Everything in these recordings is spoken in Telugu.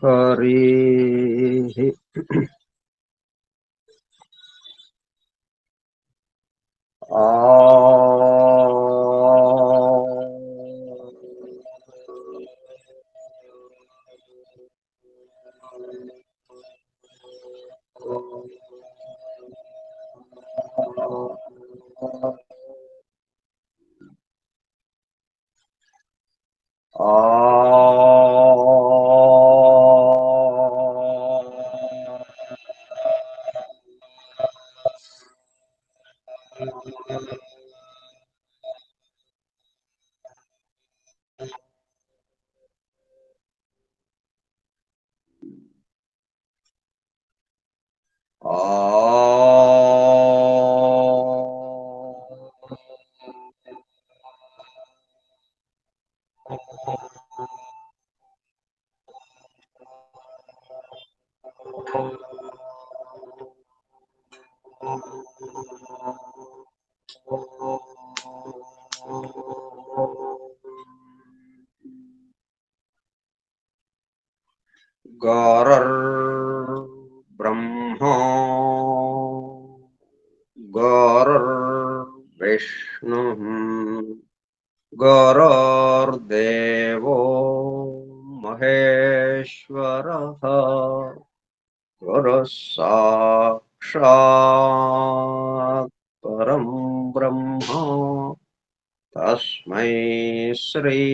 हरि गौरर्ब्रह्मा गौरर्विष्णुः गौरर्देवो महेश्वरः गुरुः साक्षात् परं ब्रह्म तस्मै श्री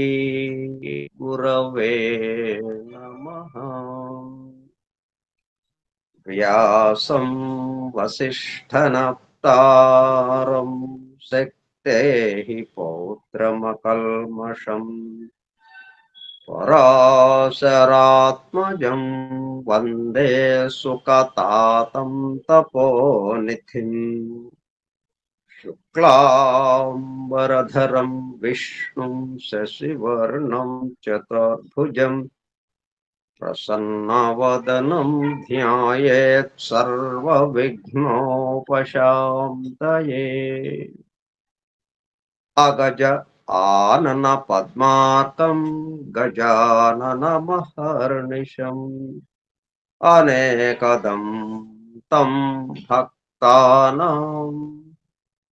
गुरवे नमः। व्यासं वसिष्ठनप्तारं शक्तेः पौत्रमकल्मषम् पराशरात्मजं वन्दे सुकतातं तपोनिधिम् शुक्लाम्बरधरं विष्णुं शशिवर्णं चतुर्भुजं प्रसन्नवदनं ध्यायेत् सर्वविघ्नोपशान्तये। अगज आनन पद्मार्कं गजाननमहर्निशम् अनेकदं तं भक्तानाम्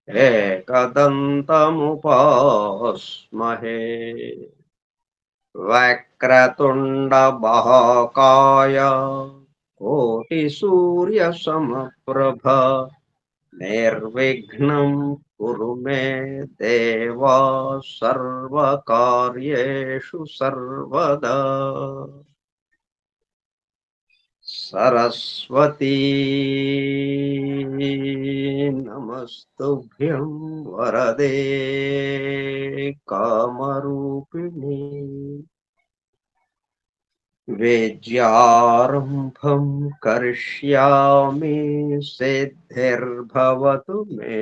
एकदन्तमुपास्महे। वक्रतुण्डमहाकाय कोटिसूर्यसमप्रभ निर्विघ्नं कुरु मे देव सर्वकार्येषु सर्वदा। सरस्वती नमस्तुभ्यं वरदे कामरूपिणी। विद्यारम्भं करिष्यामि सिद्धिर्भवतु मे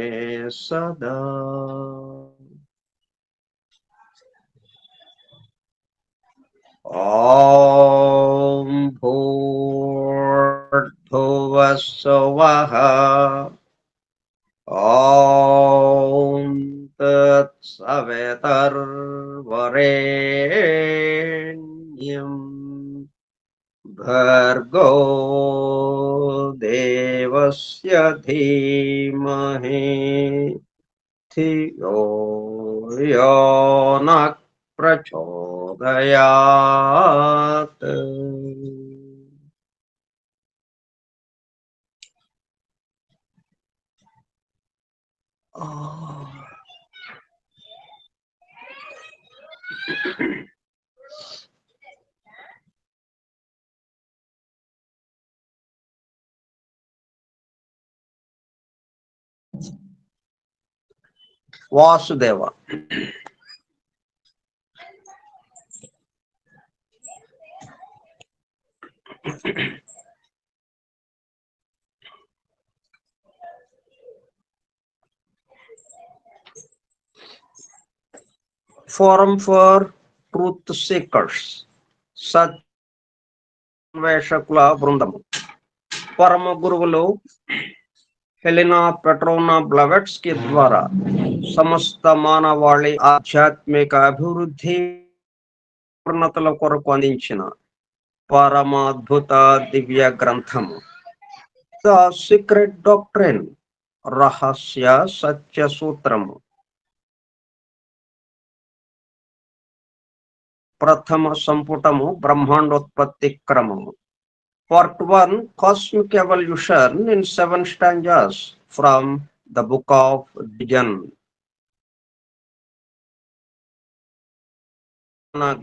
सदा। ॐ भूर्भुवः स्वः ॐ तत्सवितुर्वरेण्यम् भर्गो देवस्य धीमहि धियो यो नः प्रचोदयात्। Vasudev Forum for Truth Seekers సత్యాన్వేషకుల బృందము పరమ గురువులు హెలెనా పెట్రోనా బ్లవెట్స్కీ ద్వారా సమస్త మానవాళి ఆధ్యాత్మిక అభివృద్ధి పూర్ణతల కొరకు అందించిన పరమాద్భుత దివ్య గ్రంథము ద సీక్రెట్ డాక్ట్రిన్ రహస్య సత్య సూత్రము ప్రథమ సంపుటము బ్రహ్మాండోత్పత్తి క్రమము part 1 cosmic evolution in 7 stanzas from the book of Dzyan.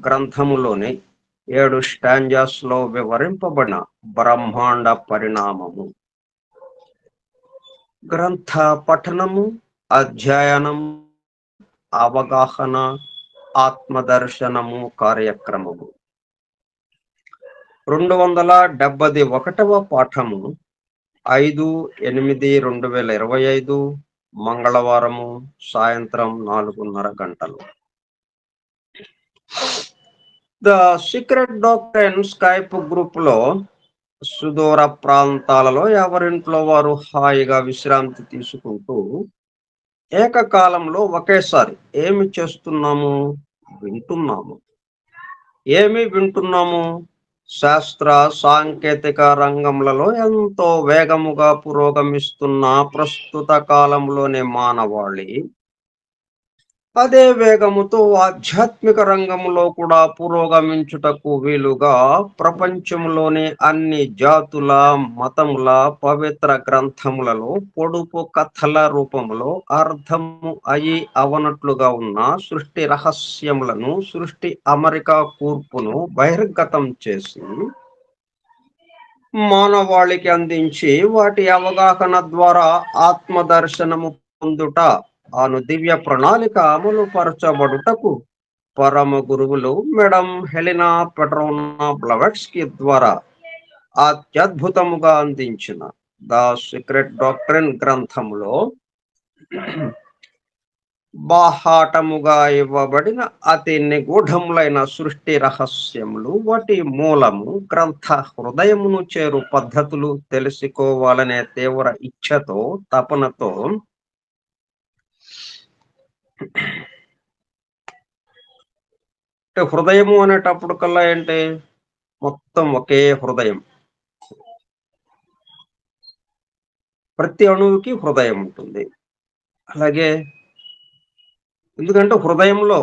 గ్రంథములోని 7 స్టాంజాస్ లో వివరింపబడిన బ్రహ్మాండ పరిణామము. గ్రంథ పఠనము, అధ్యయనం, అవగాహన, ఆత్మదర్శనము కార్యక్రమము. 271వ పాఠము 5/8/2025 మంగళవారము సాయంత్రం 4:30 గంటలు. The secret doctrine Skype group లో సుదూర ప్రాంతాలలో ఎవరింట్లో వారు హాయిగా విశ్రాంతి తీసుకుంటూ ఏకకాలంలో ఒకేసారి ఏమి చేస్తున్నాము? వింటున్నాము. ఏమి వింటున్నాము? శాస్త్ర సాంకేతిక రంగములలో ఎంతో వేగముగా పురోగమిస్తున్న ప్రస్తుత కాలంలోని మానవాళి అదే వేగముతో ఆధ్యాత్మిక రంగంలో కూడా పురోగమించుటకు వీలుగా ప్రపంచంలోని అన్ని జాతుల మతముల పవిత్ర గ్రంథములలో పొడుపు కథల రూపంలో అర్థము అయి అవనట్లుగా ఉన్న సృష్టి రహస్యములను, సృష్టి అమరిక కూర్పును బహిర్గతం చేసి మానవాళికి అందించి వాటి అవగాహన ద్వారా ఆత్మదర్శనము పొందుట అను దివ్య ప్రణాళిక అమలు పరచబడుటకు పరమ గురువులు మేడం హెలినా పెట్రోనా బ్లవెట్స్కీ ద్వారా అత్యద్భుతముగా అందించిన ద సీక్రెట్ డాక్ట్రిన్ గ్రంథములో బాహాటముగా ఇవ్వబడిన అతి నిగూఢములైన సృష్టి రహస్యములు, వాటి మూలము, గ్రంథ హృదయమును చేరు పద్ధతులు తెలుసుకోవాలనే తీవ్ర ఇచ్ఛతో, తపనతో హృదయము అనేటప్పుడు కల్లా ఏంటి? మొత్తం ఒకే హృదయం. ప్రతి అణువుకి హృదయం ఉంటుంది. అలాగే ఎందుకంటే హృదయంలో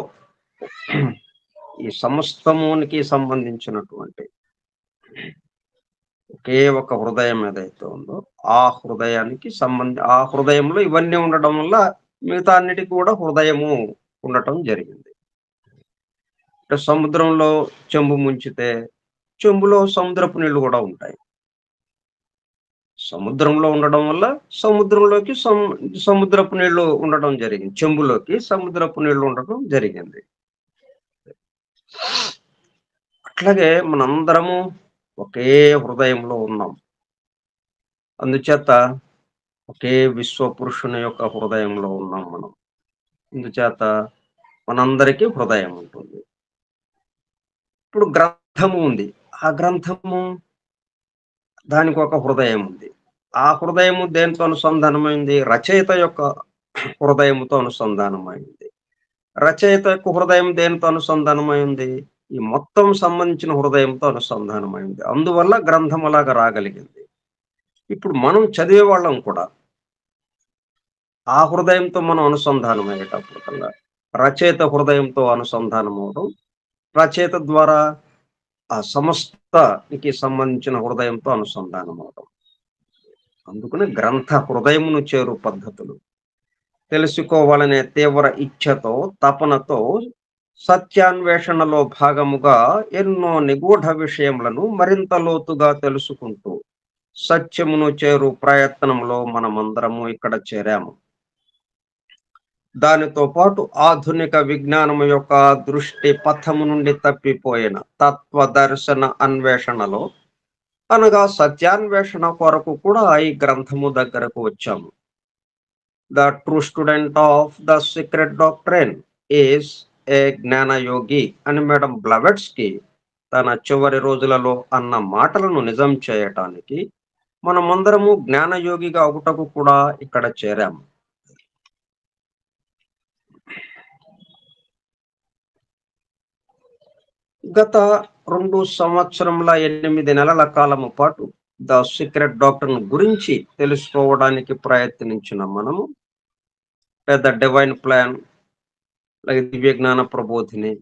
ఈ సమస్తమునికి సంబంధించినటువంటి ఒకే ఒక హృదయం ఏదైతే ఉందో ఆ హృదయానికి ఆ హృదయంలో ఇవన్నీ ఉండడం వల్ల మిగతా అన్నిటికీ కూడా హృదయము ఉండటం జరిగింది. సముద్రంలో చెంబు ముంచితే చెంబులో సముద్రపు నీళ్లు కూడా ఉంటాయి. సముద్రంలో ఉండడం వల్ల సముద్రంలోకి సముద్రపు నీళ్లు ఉండటం జరిగింది. చెంబులోకి సముద్రపు నీళ్లు ఉండటం జరిగింది. అట్లాగే మనందరము ఒకే హృదయంలో ఉన్నాం. అందుచేత ఒకే విశ్వ పురుషుని యొక్క హృదయంలో ఉన్నాం మనం. అందుచేత మనందరికీ హృదయం ఉంటుంది. ఇప్పుడు గ్రంథము ఉంది. ఆ గ్రంథము దానికి ఒక హృదయం ఉంది. ఆ హృదయము దేనితో అనుసంధానమైంది? రచయిత యొక్క హృదయముతో అనుసంధానమైంది. రచయిత యొక్క హృదయం దేనితో అనుసంధానమైంది? ఈ మొత్తం సంబంధించిన హృదయంతో అనుసంధానమైంది. అందువల్ల గ్రంథం అలాగా రాగలిగింది. ఇప్పుడు మనం చదివే వాళ్ళం కూడా ఆ హృదయంతో మనం అనుసంధానం అయ్యేటప్పుడు కల్లా రచయిత హృదయంతో అనుసంధానం అవడం, రచయిత ద్వారా ఆ సమస్తకి సంబంధించిన హృదయంతో అనుసంధానం అవడం. అందుకని గ్రంథ హృదయమును చేరు పద్ధతులు తెలుసుకోవాలనే తీవ్ర ఇచ్ఛతో, తపనతో సత్యాన్వేషణలో భాగముగా ఎన్నో నిగూఢ విషయములను మరింత లోతుగా తెలుసుకుంటూ సత్యమును చేరు ప్రయత్నంలో మనమందరము ఇక్కడ చేరాము. దానితో పాటు ఆధునిక విజ్ఞానము యొక్క దృష్టి పథము నుండి తప్పిపోయిన తత్వదర్శన అన్వేషణలో, అనగా సత్యాన్వేషణ కొరకు కూడా ఈ గ్రంథము దగ్గరకు వచ్చాము. The true student of the secret doctrine is a జ్ఞానయోగి అని మేడం బ్లవెట్స్కీ తన చివరి రోజులలో అన్న మాటలను నిజం చేయటానికి మనమందరము జ్ఞానయోగిగా ఒకటకు కూడా ఇక్కడ చేరాము. గత 2 సంవత్సరముల 8 నెలల కాలము పాటు ద సీక్రెట్ డాక్టర్ గురించి తెలుసుకోవడానికి ప్రయత్నించిన మనము పెద్ద డివైన్ ప్లాన్, అలాగే దివ్య జ్ఞాన ప్రబోధిని,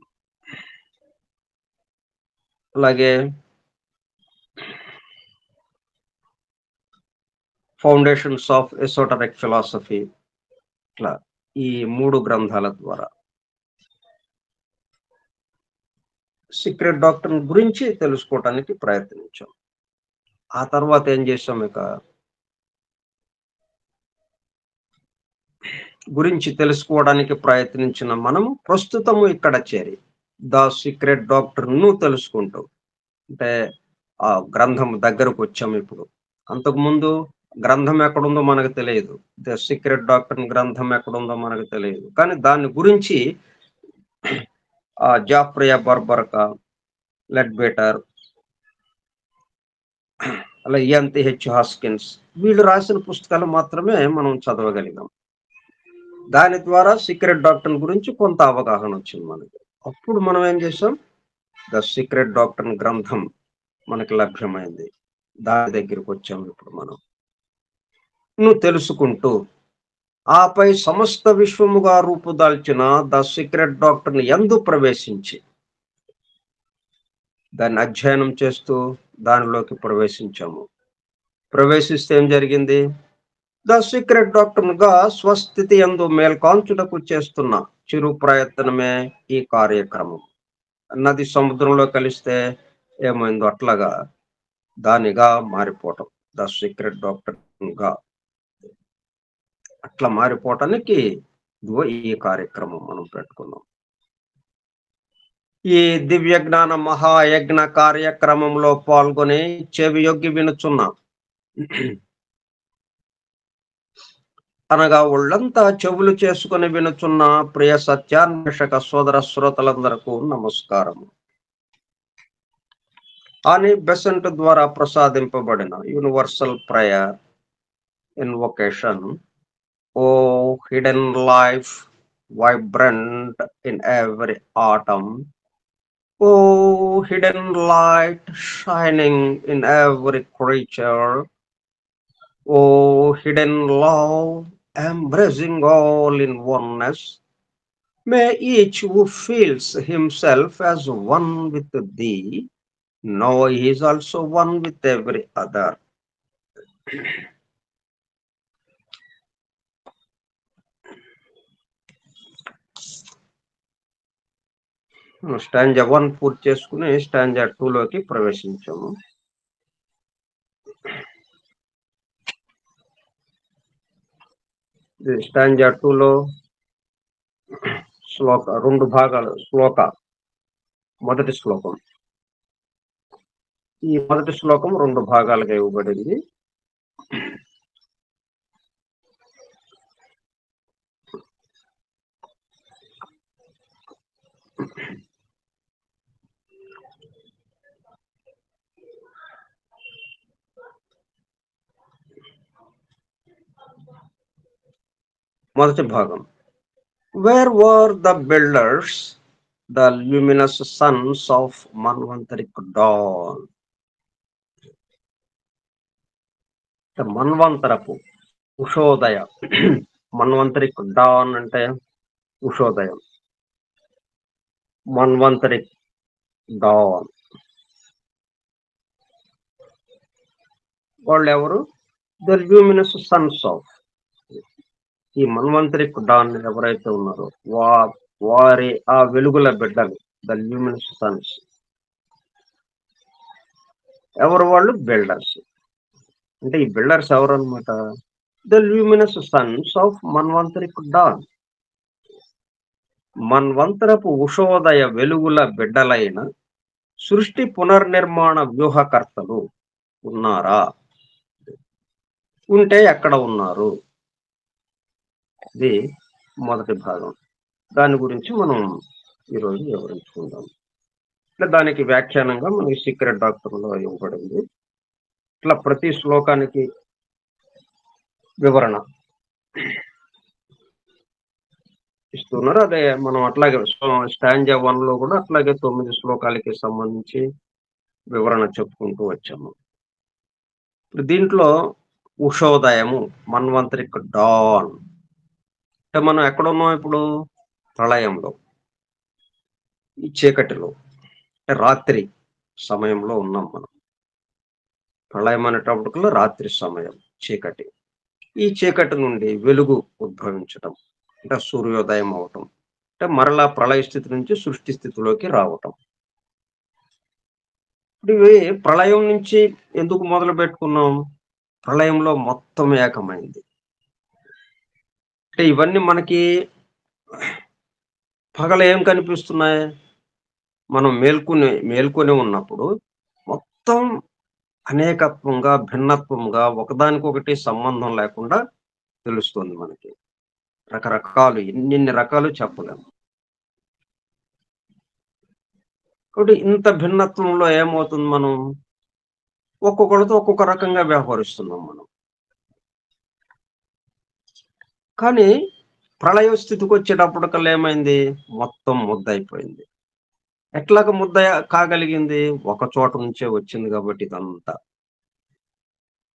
అలాగే ఫౌండేషన్స్ ఆఫ్ ఎసోటరిక్ ఫిలాసఫీ, ఇట్లా ఈ 3 గ్రంథాల ద్వారా సీక్రెట్ డాక్టర్ గురించి తెలుసుకోవడానికి ప్రయత్నించాం. ఆ తర్వాత ఏం చేసాం, ఇక గురించి తెలుసుకోవడానికి ప్రయత్నించిన మనము ప్రస్తుతము ఇక్కడ చేరి ద సీక్రెట్ డాక్టర్ ను తెలుసుకుంటూ, అంటే ఆ గ్రంథం దగ్గరకు వచ్చాము ఇప్పుడు. అంతకుముందు గ్రంథం ఎక్కడుందో మనకు తెలియదు, ద సీక్రెట్ డాక్టర్ గ్రంథం ఎక్కడుందో మనకు తెలియదు, కానీ దాని గురించి జాఫ్రియా బర్బర్కా, లెడ్ బేటర్, అలా హెచ్ హాస్కిన్స్, వీళ్ళు రాసిన పుస్తకాలు మాత్రమే మనం చదవగలిగాం. దాని ద్వారా సీక్రెట్ డాక్టర్ గురించి కొంత అవగాహన వచ్చింది మనకి. అప్పుడు మనం ఏం చేసాం, ద సీక్రెట్ డాక్టర్ గ్రంథం మనకి లభ్యమైంది. దాని దగ్గరికి వచ్చాము ఇప్పుడు మనం. నువ్వు తెలుసుకుంటూ ఆపై సమస్త విశ్వముగా రూపుదాల్చిన ద సీక్రెట్ డాక్టర్ యందు ప్రవేశించి దాన్ని అధ్యయనం చేస్తూ దానిలోకి ప్రవేశించాము. ప్రవేశిస్తే ఏం జరిగింది, ద సీక్రెట్ డాక్టర్ గా స్వస్థితి యందు మేల్కాంచుటకు చేస్తున్న చిరు ప్రయత్నమే ఈ కార్యక్రమం. నది సముద్రంలో కలిస్తే ఏమైందో అట్లాగా దానిగా మారిపోవటం, ద సీక్రెట్ డాక్టర్ గా అట్లా మారిపోవటానికి ఇదిగో ఈ కార్యక్రమం మనం పెట్టుకున్నాం. ఈ దివ్య జ్ఞాన మహాయజ్ఞ కార్యక్రమంలో పాల్గొని చెవి యొగ్గి వినుచున్నా, అనగా ఒళ్ళంతా చెవులు చేసుకుని వినుచున్న ప్రియ సత్యాన్వేషక సోదర శ్రోతలందరకు నమస్కారం. అని బెసెంట్ ద్వారా ప్రసాదింపబడిన universal prayer invocation, O hidden life vibrant in every atom, O hidden light shining in every creature, O hidden love embracing all in oneness, may each who feels himself as one with thee know he is also one with every other. Stanza 1 పూర్తి చేసుకుని స్టాంజా 2 లోకి ప్రవేశించాము. స్టాంజా 2 లో శ్లోక 2 భాగాలు. మొదటి శ్లోకం, ఈ మొదటి శ్లోకం 2 భాగాలుగా ఇవ్వబడింది. మొదటి భాగం, where were the builders, the luminous sons of manvantaric dawn. మన్వంతరపు ఉషోదయ, మన్వంతరిక్ డాన్ అంటే ఉషోదయం, మన్వంతరిక్ డాన్ వాళ్ళు ఎవరు, ద ల్యూమినస్ సన్స్ ఆఫ్, ఈ మన్వంతరిక్ డాన్ ఎవరైతే ఉన్నారో వారి ఆ వెలుగుల బిడ్డలు, ద ల్యూమినస్ సన్స్. ఎవరు వాళ్ళు, బిల్డర్స్. అంటే ఈ బిల్డర్స్ ఎవరు అనమాట, the luminous sons of manvantaric dawn. మన్వంతరపు ఉషోదయ వెలుగుల బిడ్డలైన సృష్టి పునర్నిర్మాణ వ్యూహకర్తలు ఉన్నారా, ఉంటే ఎక్కడ ఉన్నారు, ఇది మొదటి భాగం. దాని గురించి మనం ఈరోజు వివరించుకుందాం. ఇట్లా దానికి వ్యాఖ్యానంగా మనకి సీక్రెట్ డాక్టర్ లో ఇవ్వబడింది. ఇట్లా ప్రతి శ్లోకానికి వివరణ. ఇస్తున్నారు. అదే మనం అట్లాగే స్టాంజా 1లో కూడా అట్లాగే 9 శ్లోకాలకి సంబంధించి వివరణ చెప్పుకుంటూ వచ్చాము. ఇప్పుడు దీంట్లో ఉషోదయము, మన్వంతరిక్ డాన్. అంటే మనం ఎక్కడున్నాం ఇప్పుడు? ప్రళయంలో, ఈ చీకటిలో, అంటే రాత్రి సమయంలో ఉన్నాం మనం. ప్రళయం అనేటప్పటికల్లా రాత్రి సమయం, చీకటి. ఈ చీకటి నుండి వెలుగు ఉద్భవించటం, అంటే సూర్యోదయం అవటం. అంటే మరలా ప్రళయ స్థితి నుంచి సృష్టి స్థితిలోకి రావటం. ఇప్పుడు ఇవి ప్రళయం నుంచి ఎందుకు మొదలుపెట్టుకున్నాం? ప్రళయంలో మొత్తం ఏకమైంది. అంటే ఇవన్నీ మనకి పగలు ఏం కనిపిస్తున్నాయి? మనం మేల్కొని ఉన్నప్పుడు మొత్తం అనేకత్వంగా, భిన్నత్వంగా, ఒకదానికొకటి సంబంధం లేకుండా తెలుస్తుంది మనకి. రకరకాలు ఎన్నెన్ని రకాలు చెప్పలేము. కాబట్టి ఇంత భిన్నత్వంలో ఏమవుతుంది మనం? ఒక్కొక్కళ్ళతో ఒక్కొక్క రకంగా వ్యవహరిస్తున్నాం మనం. కానీ ప్రళయ స్థితికొచ్చేటప్పటికల్లా ఏమైంది? మొత్తం ముద్దయిపోయింది. ఎట్లాగ ముద్ద కాగలిగింది? ఒక చోట నుంచే వచ్చింది కాబట్టి ఇదంతా.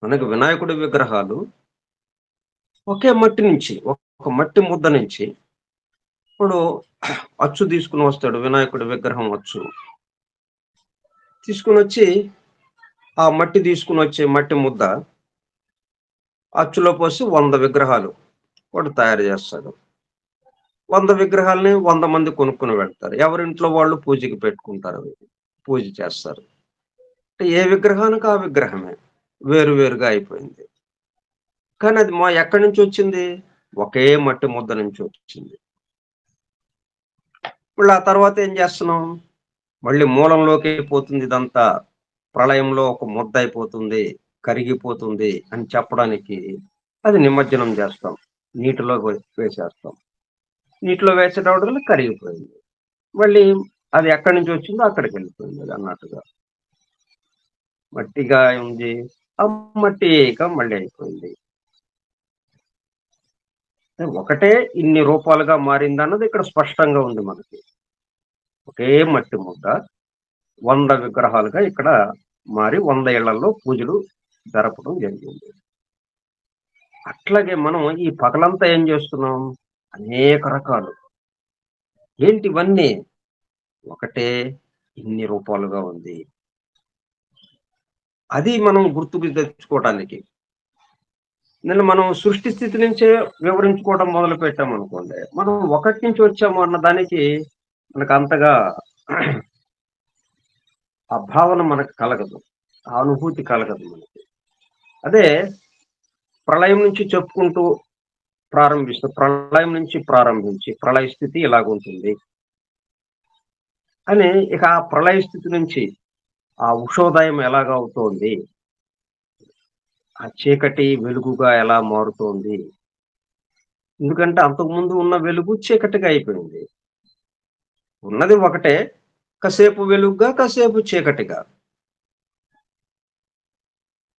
మనకి వినాయకుడి విగ్రహాలు ఒకే మట్టి నుంచి, ఒక మట్టి ముద్ద నుంచి ఇప్పుడు అచ్చు తీసుకొని వస్తాడు, వినాయకుడి విగ్రహం అచ్చు. తీసుకొనొచ్చి ఆ మట్టి తీసుకొనొచ్చే మట్టి ముద్ద అచ్చులో పోసి 100 విగ్రహాలు వాడు తయారు చేస్తాడు. 100 విగ్రహాల్ని 100 మంది కొనుక్కొని వెళ్తారు. ఎవరింట్లో వాళ్ళు పూజకి పెట్టుకుంటారు అవి. పూజ చేస్తారు. అంటే ఏ విగ్రహానికి ఆ విగ్రహమే. వేరు వేరుగా అయిపోయింది. కానీ అది ఎక్కడి నుంచొచ్చింది? ఒకే మట్టి ముద్ద నుంచి వచ్చింది. మళ్ళీ ఆ తర్వాత ఏం చేస్తున్నాం? మళ్ళీ మూలంలోకి పోతుంది ఇదంతా. ప్రళయంలో ఒక ముద్ద అయిపోతుంది, కరిగిపోతుంది అని చెప్పడానికి అది నిమజ్జనం చేస్తాం. నీటిలో వేసేస్తాం. నీటిలో వేసేటప్పటికి కరిగిపోయింది. మళ్ళీ అది ఎక్కడి నుంచి వచ్చిందో అక్కడికెళ్ళిపోయింది అది అన్నట్టుగా. మట్టిగా ఉంది. ఆ మట్టిగా మళ్ళీ అయిపోయింది. ఒకటే ఇన్ని రూపాలుగా మారిందన్నది ఇక్కడ స్పష్టంగా ఉంది మనకి. ఒకే మట్టి ముద్ద 100 విగ్రహాలుగా ఇక్కడ మారి 100 ఇళ్లలో పూజలు జరపడం జరిగింది. అట్లాగే మనం ఈ పగలంతా ఏం చేస్తున్నాం? అనేక రకాలు. ఏంటివన్నీ? ఒకటే ఇన్ని రూపాలుగా ఉంది. అది మనం గుర్తుకు తెచ్చుకోవటానికి. నిన్న మనం సృష్టి స్థితి నుంచే వివరించుకోవడం మొదలుపెట్టామనుకోండి, మనం ఒకటి నుంచి వచ్చాము అన్న దానికి మనకు అంతగా ఆ భావన మనకు కలగదు. ఆ అనుభూతి కలగదు మనకి. అదే ప్రళయం నుంచి చెప్పుకుంటూ ప్రళయం నుంచి ప్రారంభించి ప్రళయ స్థితి ఇలాగుంటుంది అని, ఇక ఆ ప్రళయ స్థితి నుంచి ఆ ఉషోదయం ఎలాగవుతోంది, ఆ చీకటి వెలుగుగా ఎలా మారుతోంది. ఎందుకంటే అంతకుముందు ఉన్న వెలుగు చీకటిగా అయిపోయింది. ఉన్నది ఒకటే, కాసేపు వెలుగుగా, కాసేపు చీకటిగా.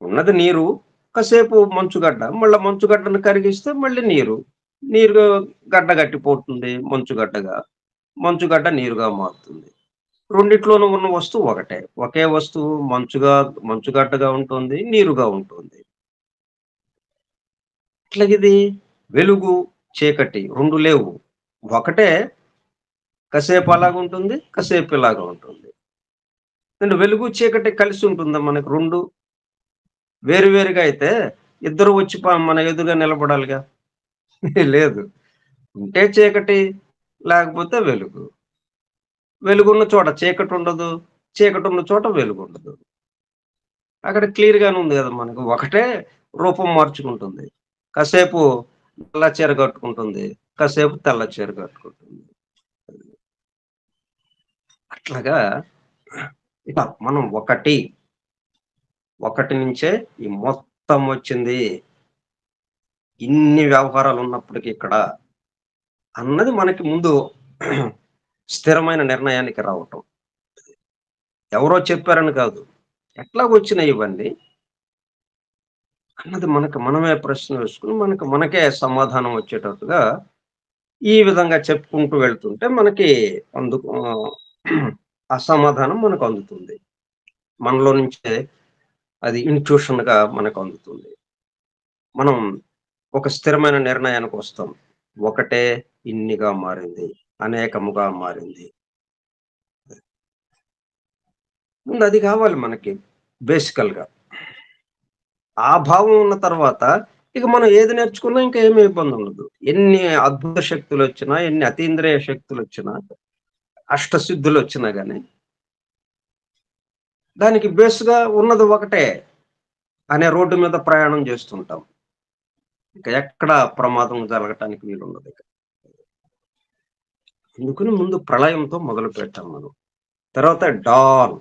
ఉన్నది నీరు, కాసేపు మంచుగడ్డ. మళ్ళా మంచుగడ్డను కరిగిస్తే మళ్ళీ నీరు. నీరు గడ్డ గట్టిపోతుంది మంచుగడ్డగా. మంచుగడ్డ నీరుగా మారుతుంది. రెండిట్లోనూ ఉన్న వస్తువు ఒకటే. ఒకే వస్తువు మంచుగడ్డగా ఉంటుంది, నీరుగా ఉంటుంది. అట్లాగిది వెలుగు, చీకటి 2 లేవు. ఒకటే, కాసేపు అలాగుంటుంది, కాసేపు ఇలాగ ఉంటుంది. అంటే వెలుగు, చీకటి కలిసి ఉంటుందా మనకు 2? వేరు వేరుగా అయితే ఇద్దరు వచ్చి మన ఎదురుగా నిలబడాలిగా. లేదు. ఉంటే చీకటి, లేకపోతే వెలుగు. వెలుగున్న చోట చీకటుండదు, చీకటున్న చోట వెలుగుండదు. అక్కడ క్లియర్‌గానే ఉంది గదా మనకు. ఒకటే రూపం మార్చుకుంటుంది. కాసేపు నల్ల చీర కట్టుకుంటుంది, కాసేపు తెల్ల చీర కట్టుకుంటుంది. అట్లాగా ఇక మనం ఒకటి నుంచే ఈ మొత్తం వచ్చింది. ఇన్ని వ్యవహారాలున్నప్పటికి ఇక్కడ అన్నది మనకి ముందు స్థిరమైన నిర్ణయానికి రావటం. ఎవరో చెప్పారని కాదు. ఎట్లాగొచ్చినాయి ఇవన్నీ అన్నది మనకు మనమే ప్రశ్న వేసుకొని మనకే సమాధానం వచ్చేటట్టుగా ఈ విధంగా చెప్పుకుంటూ వెళ్తుంటే మనకి అందుకు ఆ సమాధానం మనకు అందుతుంది. మనలో నుంచే అది ఇంట్యూషన్‌గా మనకు అందుతుంది. మనం ఒక స్థిరమైన నిర్ణయానికి వస్తాం. ఒకటే ఇన్నిగా మారింది. అనేకముగా మారింది. ముందు అది కావాలి మనకి బేసికల్‌గా. ఆ భావం ఉన్న తర్వాత ఇక మనం ఏది నేర్చుకున్నా ఇంకా ఏమి ఇబ్బందుండదు. ఎన్ని అద్భుత శక్తులొచ్చినా, ఎన్ని అతీంద్రియ శక్తులొచ్చినా, అష్టసిద్ధులొచ్చినా గాని, దానికి బేస్‌గా ఉన్నది ఒకటే అనే రోడ్డు మీద ప్రయాణం చేస్తుంటాం. ఇక ఎక్కడ ప్రమాదం జరగటానికి వీలుండదిక. అందుకని ముందు ప్రళయంతో మొదలుపెట్టాం మనం. తర్వాత డాన్.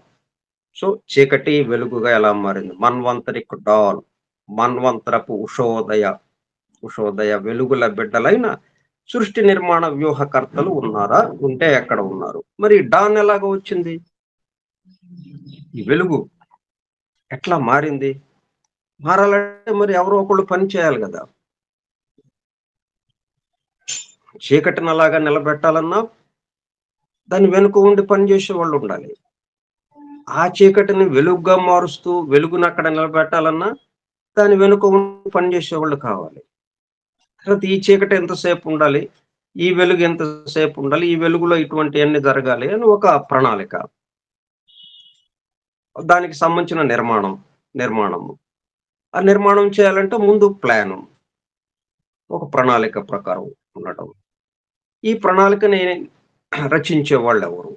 సో, చీకటి వెలుగుగా ఎలా మారింది. మన్వంతరిక్ డాన్. మన్వంతరపు ఉషోదయ వెలుగుల బిడ్డలైన సృష్టి నిర్మాణ వ్యూహకర్తలు ఉన్నారా? ఉంటే ఎక్కడ ఉన్నారు? మరి డాన్ ఎలాగ వచ్చింది? ఈ వెలుగు ఎట్లా మారింది? మారాలంటే మరి ఎవరో ఒకళ్ళు పని చేయాలి గదా! చీకటిని అలాగా నిలబెట్టాలన్నా దాని వెనుక ఉండి పనిచేసేవాళ్ళుండాలి. ఆ చీకటిని వెలుగుగా మారుస్తూ వెలుగునక్కడ నిలబెట్టాలన్నా దాని వెనుక ఉండి పనిచేసేవాళ్ళు కావాలి. తర్వాత ఈ చీకటి ఎంతసేపు ఉండాలి? ఈ వెలుగు ఎంతసేపు ఉండాలి? ఈ వెలుగులో ఇటువంటియన్నీ జరగాలి అని ఒక ప్రణాళిక. దానికి సంబంధించిన నిర్మాణము. ఆ నిర్మాణం చేయాలంటే ముందు ప్లాను. ఒక ప్రణాళిక ప్రకారం ఉండటం. ఈ ప్రణాళికని రచించేవాళ్ళెవరు?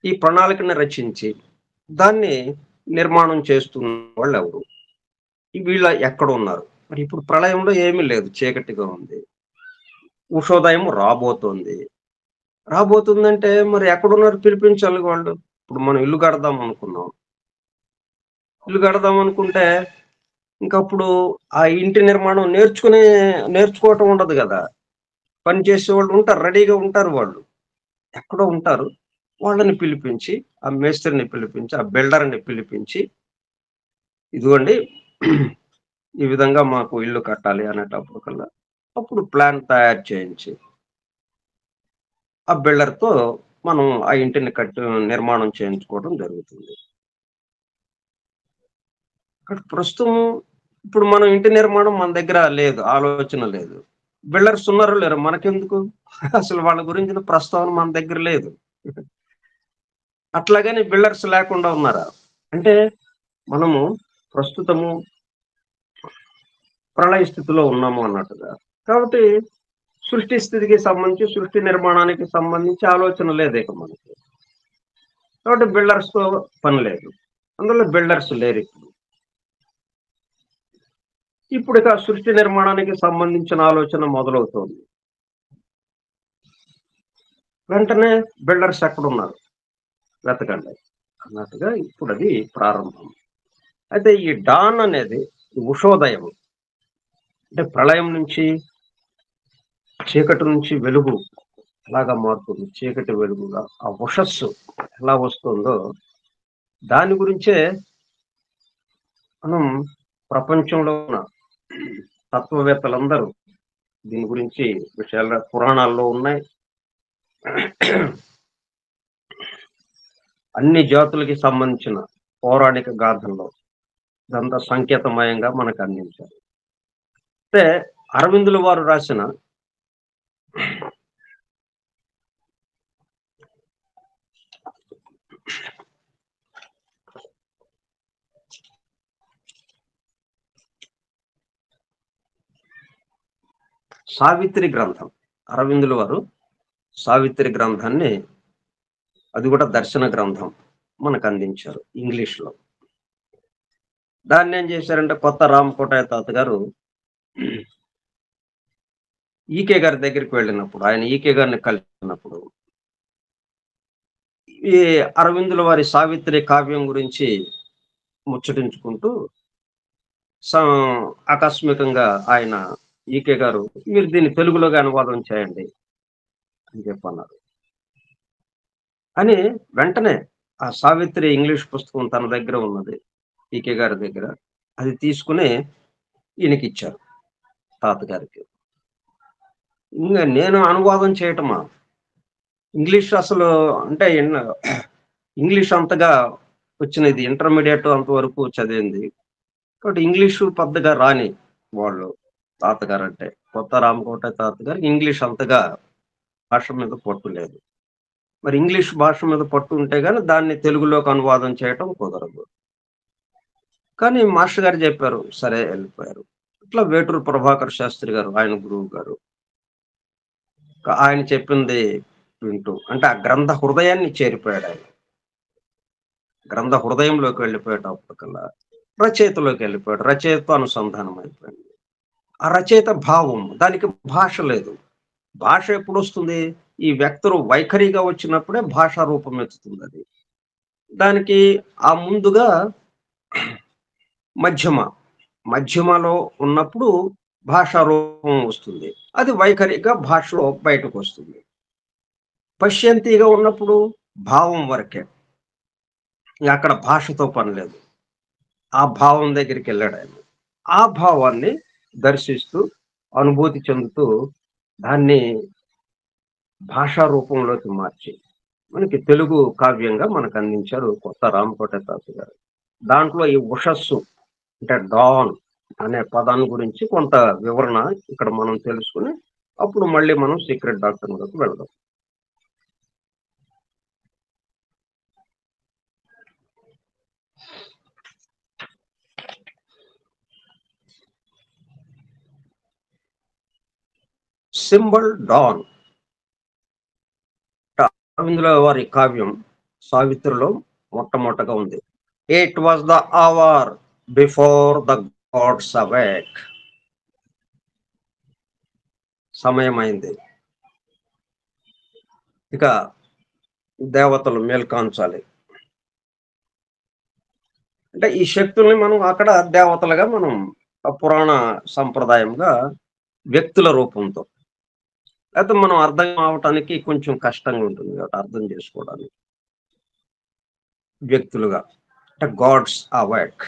ఈ ప్రణాళికని రచించి దాన్ని నిర్మాణం చేస్తున్న వాళ్ళెవరు? వీళ్ళ ఎక్కడున్నారు? మరి ఇప్పుడు ప్రళయంలో ఏమీ లేదు. చీకటిగా ఉంది. ఉషోదయం రాబోతోంది. రాబోతుందంటే మరి ఎక్కడున్నారు పిలిపించాలి వాళ్ళు. ఇప్పుడు మనం ఇల్లు కడదాం అనుకున్నాం. ఇల్లు కడదాం అనుకుంటే ఇంకప్పుడు ఆ ఇంటి నిర్మాణం నేర్చుకోవటం ఉండదు గదా! పని చేసేవాళ్ళు ఉంటారు. రెడీగా ఉంటారు వాళ్ళు. ఎక్కడో ఉంటారు. వాళ్ళని పిలిపించి, ఆ మేస్త్రిని పిలిపించి, ఆ బిల్డర్‌ని పిలిపించి, ఇదిగోండి ఈ విధంగా మాకు ఇల్లు కట్టాలి అనేటప్పటికల్లా, అప్పుడు ప్లాన్ తయారు చేయించి, ఆ బిల్డర్‌తో మనం ఆ ఇంటిని నిర్మాణం చేయించుకోవడం జరుగుతుంది. ఇక్కడ ప్రస్తుతం ఇప్పుడు మనం ఇంటి నిర్మాణం మన దగ్గర లేదు. ఆలోచన లేదు. బిల్డర్స్ ఉన్నారో లేరో మనకెందుకు? అసలు వాళ్ళ గురించిన ప్రస్తావన మన దగ్గర లేదు. అట్లాగని బిల్డర్స్ లేకుండా ఉన్నారా? అంటే మనము ప్రస్తుతము ప్రళయ స్థితిలో ఉన్నాము అన్నట్టుగా. కాబట్టి సృష్టి స్థితికి సంబంధించి, సృష్టి నిర్మాణానికి సంబంధించి ఆలోచన లేదు ఇక మనకి. కాబట్టి బిల్డర్స్‌తో పని లేదు. అందులో బిల్డర్స్ లేరిప్పుడు. ఇప్పుడిక సృష్టి నిర్మాణానికి సంబంధించిన ఆలోచన మొదలవుతోంది. వెంటనే బిల్డర్స్ ఎక్కడున్నారు? వెతకండి అన్నట్టుగా ఇప్పుడది ప్రారంభం. అయితే ఈ డాన్ అనేది ఉషోదయం. అంటే ప్రళయం నుంచి, చీకటి నుంచి వెలుగు ఎలాగా మారుతుంది? చీకటి వెలుగుగా ఆ ఉషస్సు ఎలా వస్తుందో దాని గురించే మనం ప్రపంచంలో ఉన్న తత్వవేత్తలందరూ దీని గురించి విషయాలు పురాణాల్లో ఉన్నాయి. అన్ని జాతులకి సంబంధించిన పౌరాణిక గాథల్లో ఇదంతా సంకేతమయంగా మనకు అందించారు. అంటే అరవిందుల వారు రాసిన 'సావిత్రి' గ్రంథం. అరవిందుల వారు 'సావిత్రి' గ్రంథాన్ని అది కూడా దర్శన గ్రంథం మనకందించారు ఇంగ్లీష్‌లో. దాన్నేం చేశారంటే కొత్త రామకోటయ్య తాత గారు ఈకే గారి దగ్గరికి వెళ్ళినప్పుడు, ఆయన ఈకే గారిని కలిసినప్పుడు, ఈ అరవిందుల వారి 'సావిత్రి' కావ్యం గురించి ముచ్చటించుకుంటూ సం ఆకస్మికంగా ఆయన ఈకే గారు, "మీరు దీన్ని తెలుగులోకి అనువాదం చేయండి" అని చెప్పన్నారు. అని వెంటనే ఆ 'సావిత్రి' ఇంగ్లీష్ పుస్తకం తన దగ్గర ఉన్నది. ఈకే గారి దగ్గర. అది తీసుకొని ఈయనకిచ్చారు తాతగారికి. ఇంగ నేను అనువాదం చేయటమా? ఇంగ్లీష్ అసలు అంటే ఇంగ్లీష్ అంతగా వచ్చినది ఇంటర్మీడియేట్ అంతవరకు చదివింది. కాబట్టి ఇంగ్లీషు పెద్దగా రాని వాళ్ళు తాతగారంటే. కొత్త రామకోటయ్య తాతగారికి ఇంగ్లీష్ అంతగా భాష మీద పట్టు లేదు. మరి ఇంగ్లీష్ భాష మీద పట్టు ఉంటే గాని దాన్ని తెలుగులోకి అనువాదం చేయటం కుదరదు. కానీ మాస్టర్ గారు జెప్పారు. సరే ఎళ్ళిపోయారు. ఇట్లా వేటూరు ప్రభాకర్ శాస్త్రి గారు ఆయన గురువు గారు. ఆయన చెప్పింది వింటూ అంటే ఆ గ్రంథ హృదయాన్ని చేరిపోయాడాయన. గ్రంథ హృదయంలోకి వెళ్ళిపోయేటప్పటికల్లా రచయితలోకెళ్ళిపోయాడు. రచయితతో అనుసంధానం అయిపోయింది. ఆ రచయిత భావం దానికి భాష లేదు. భాష ఎప్పుడొస్తుంది? ఈ వ్యక్తులు వైఖరిగా వచ్చినప్పుడే భాషా రూపం ఎత్తుతుందది. దానికి ఆ ముందుగా మధ్యమ. మధ్యమలో ఉన్నప్పుడు భాషా రూపం వస్తుంది. అది వైఖరిగా భాషలో బయటకొస్తుంది. పశ్యంతిగా ఉన్నప్పుడు భావం వరకే. అక్కడ భాషతో పని లేదు. ఆ భావం దగ్గరికెళ్ళాడాయన. ఆ భావాన్ని దర్శిస్తూ, అనుభూతి చెందుతూ దాన్ని భాషా రూపంలోకి మార్చి, మనకి తెలుగు కావ్యంగా మనకందించారు కొత్త రామకోటయ్య తాతయ్య గారు. దాంట్లో ఈ ఉషస్సు అంటే డాన్ అనే పదాన్ని గురించి కొంత వివరణ ఇక్కడ మనం తెలుసుకొని, అప్పుడు మళ్ళీ మనం సీక్రెట్ డాక్టర్‌లోకి వెళ్దాం. సింబల్ డాన్ అరవిందుల వారి కావ్యం 'సావిత్రిలో' మొట్టమొదటగా ఉంది. It was the hour before the gods awake. సమయమైంది. ఇక దేవతలు మేల్కాంచాలి. అంటే ఈ శక్తుల్ని మనం అక్కడ దేవతలుగా మనం పురాణ సంప్రదాయంగా వ్యక్తుల రూపంతో. లేతే మనం అర్థం అవ్వటానికి కొంచెం కష్టంగా ఉంటుంది కాబట్టి అర్థం చేసుకోవడానికి. వ్యక్తులుగా. అంటే gods awake.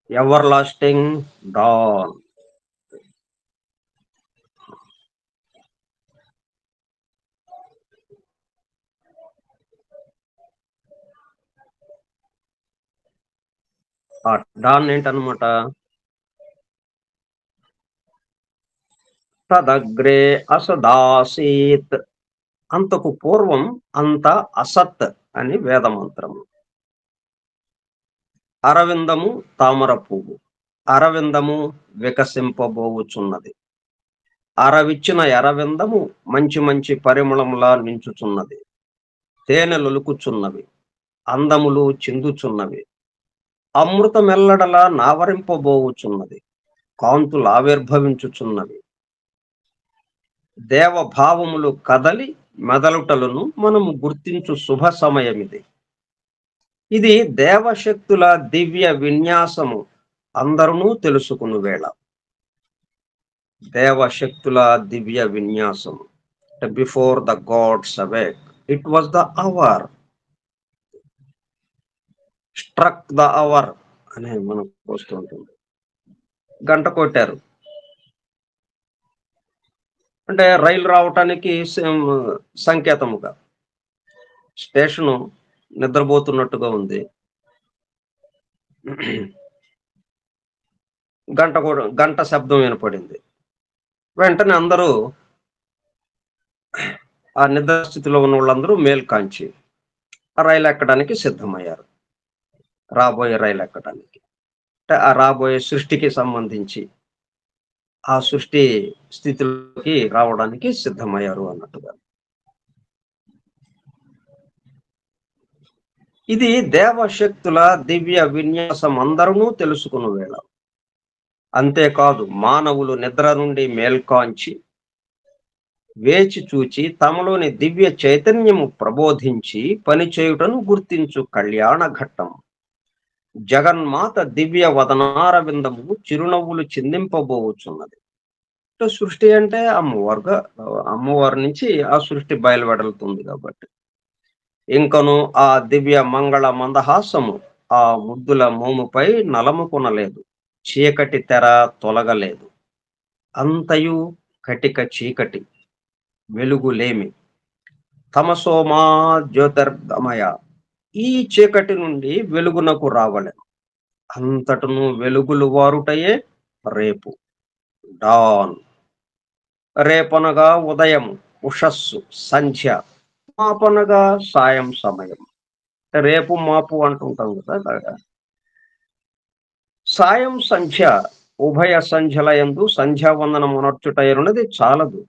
Ever lasting dawn. ఆ డాన్ ఏంటన్నమాట? తదగ్రే అసదాసీత్. అంతకు పూర్వం అంత అసత్ అని వేదమంత్రము. అరవిందము తామర పువ్వు. అరవిందము వికసింపబోవుచున్నది. అరవిచ్చిన ఎరవిందము మంచి మంచి పరిమళములా నించుచున్నది. తేనెలొలుకుచున్నవి. అందములు చిందుచున్నవి. అమృతమెల్లడలా నావరింపబోవుచున్నది. కాంతులావిర్భవించుచున్నవి. దేవభావములు కదలి మెదలుటలను మనము గుర్తించు శుభ సమయమిది. ఇది దేవశక్తుల దివ్య విన్యాసము అందరునూ తెలుసుకును వేళ. దేవశక్తుల దివ్య విన్యాసము. Before the gods awake. It was the hour. Struck the hour అనే మనకు వస్తూ ఉంటుంది. గంట కొట్టారు. అంటే రైలు రావటానికి సంకేతముగా. స్టేషను నిద్రపోతున్నట్టుగా ఉంది. గంట శబ్దం వినపడింది. వెంటనే అందరూ ఆ నిద్ర స్థితిలో ఉన్న వాళ్ళందరూ మేల్కాంచి ఆ రైలు ఎక్కడానికి సిద్ధమయ్యారు. రాబోయే రైలు ఎక్కడానికి. అంటే ఆ రాబోయే సృష్టికి సంబంధించి ఆ సృష్టి స్థితిలోకి రావడానికి సిద్ధమయ్యారు అన్నట్టుగా. ఇది దేవశక్తుల దివ్య విన్యాసం అందరూ తెలుసుకున్న వేళ. అంతేకాదు మానవులు నిద్ర నుండి మేల్కాంచి వేచి చూచి తమలోని దివ్య చైతన్యము ప్రబోధించి పనిచేయుటను గుర్తించు కళ్యాణ ఘట్టం. జగన్మాత దివ్య వదనారవిందము చిరునవ్వులు చిందింపబోచున్నది. సృష్టి అంటే అమ్మవారుగా అమ్మవారి నుంచి ఆ సృష్టి బయలువెడలుతుంది కాబట్టి ఇంకను ఆ దివ్య మంగళ మందహాసము ఆ ముద్దుల మోముపై నలముకొనలేదు. చీకటి తెర తొలగలేదు. అంతయు కటిక చీకటి, వెలుగులేమి. తమసోమా జ్యోతిర్గమయ. ఈ చీకటి నుండి వెలుగునకు రావలెను. అంతటను వెలుగులు వారుటయే రేపు, డాన్. రేపనగా ఉదయం, ఉషస్సు, సంధ్య. మాపనగా సాయం సమయం. రేపు మాపు అంటుంటాం కదా అలాగా. సాయం సంధ్య, ఉభయ సంధ్యల యందు సంధ్యావందనం మొనర్చుటయనున్నది చాలదు.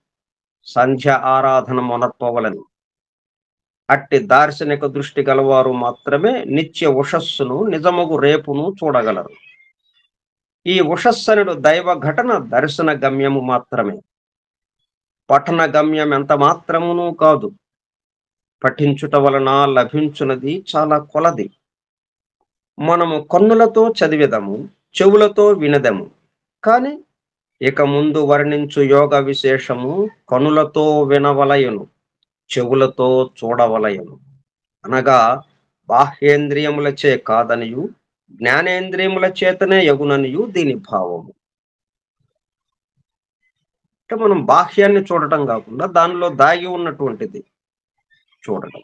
సంధ్య ఆరాధన మొనర్పవలెను. అట్టి దార్శనిక దృష్టి గలవారు మాత్రమే నిత్య ఉషస్సును, నిజమగు రేపును చూడగలరు. ఈ ఉషస్సనుడు దైవ ఘటన దర్శన గమ్యము మాత్రమే. పఠన గమ్యం ఎంత మాత్రమును కాదు. పఠించుట వలన లభించున్నది చాలా కొలది. మనము కన్నులతో చదివెదము, చెవులతో వినదము. కాని ఇక ముందు వర్ణించు యోగ విశేషము కనులతో వినవలయును, చెవులతో చూడవలయును. అనగా బాహ్యేంద్రియములచే కాదనియు, జ్ఞానేంద్రియముల చేతనే యగుననియు దీని భావము. అంటే మనం బాహ్యాన్ని చూడటం కాకుండా దానిలో దాగి ఉన్నటువంటిది చూడటం.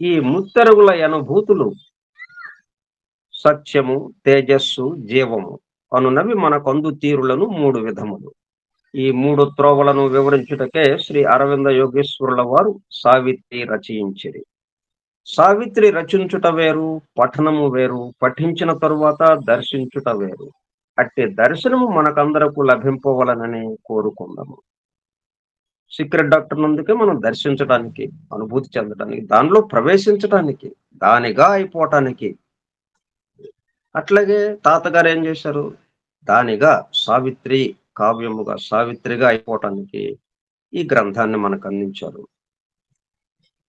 ఈ ముత్తరుగుల అనుభూతులు సత్యము, తేజస్సు, జీవము అనునవి మన కందు తీరులను మూడు విధములు. ఈ మూడు త్రోవలను వివరించుటకే శ్రీ అరవింద యోగేశ్వరుల వారు సావిత్రి రచయించిరి. సావిత్రి రచించుట వేరు, పఠనము వేరు, పఠించిన తరువాత దర్శించుట వేరు. అట్టి దర్శనము మనకందరకు లభింపవలనని కోరుకుందాము. సీక్రెట్ డాక్టర్ నందుకే మనం దర్శించడానికి, అనుభూతి చెందడానికి, దానిలో ప్రవేశించడానికి, దానిగా అయిపోవటానికి. అట్లాగే తాతగారు ఏం చేశారు? దానిగా సావిత్రి కావ్యముగా, సావిత్రిగా అయిపోవటానికి ఈ గ్రంథాన్ని మనకు అందించారు.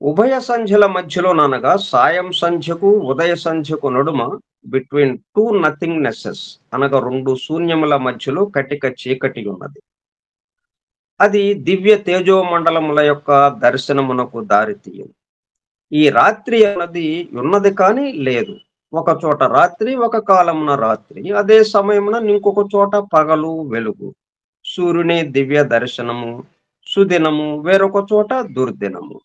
ఉభయ సంధ్యల మధ్యలో అనగా సాయం సంధ్యకు ఉదయ సంధ్యకు నడుమ బిట్వీన్ టూ నథింగ్నెసెస్ అనగా రెండు శూన్యముల మధ్యలో కటిక చీకటి ఉన్నది. అది దివ్య తేజోమండలముల యొక్క దర్శనమునకు దారితీయదు. ఈ రాత్రి అన్నది ఉన్నది కానీ లేదు. ఒక చోట రాత్రి, ఒక కాలమున రాత్రి, అదే సమయమున ఇంకొక చోట పగలు, వెలుగు. సూర్యుని దివ్య దర్శనము, సుదినము, వేరొక చోట దుర్దినము.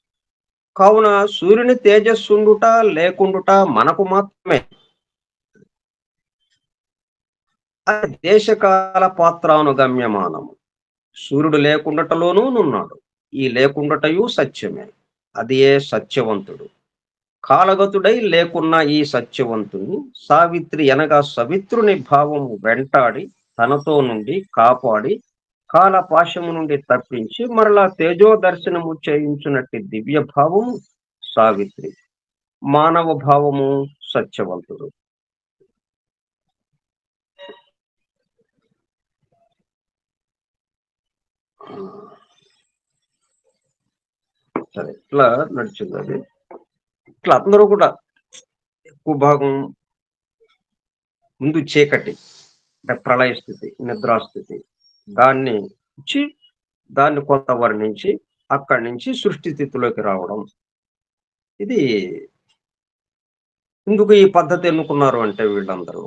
కావున సూర్యుని తేజస్సుండుట లేకుండుట మనకు మాత్రమే. అది దేశకాల పాత్రానుగమ్యమానము. సూర్యుడు లేకుండటలోనూ నున్నాడు. ఈ లేకుండటయు సత్యమే. అది ఏ సత్యవంతుడు. కాలగతుడై లేకున్న ఈ సత్యవంతుని సావిత్రి అనగా సవిత్రుని భావము వెంటాడి తనతో నుండి కాపాడి కాలపాశము నుండి తప్పించి మరలా తేజో దర్శనము చేయించున్నట్టి దివ్య భావము సావిత్రి. మానవ భావము సత్యవంతుడు. సరే, ఇట్లా నడిచింది అది. ఇట్లా అందరూ కూడా ఎక్కువ భాగం ముందు చీకటి అంటే ప్రళయ స్థితి, నిద్రాస్థితి, దాన్ని ఇచ్చి దాన్ని కొంత వర్ణించి అక్కడి నుంచి సృష్టి స్థితిలోకి రావడం. ఇది ఎందుకు ఈ పద్ధతి ఎన్నుకున్నారు అంటే వీళ్ళందరూ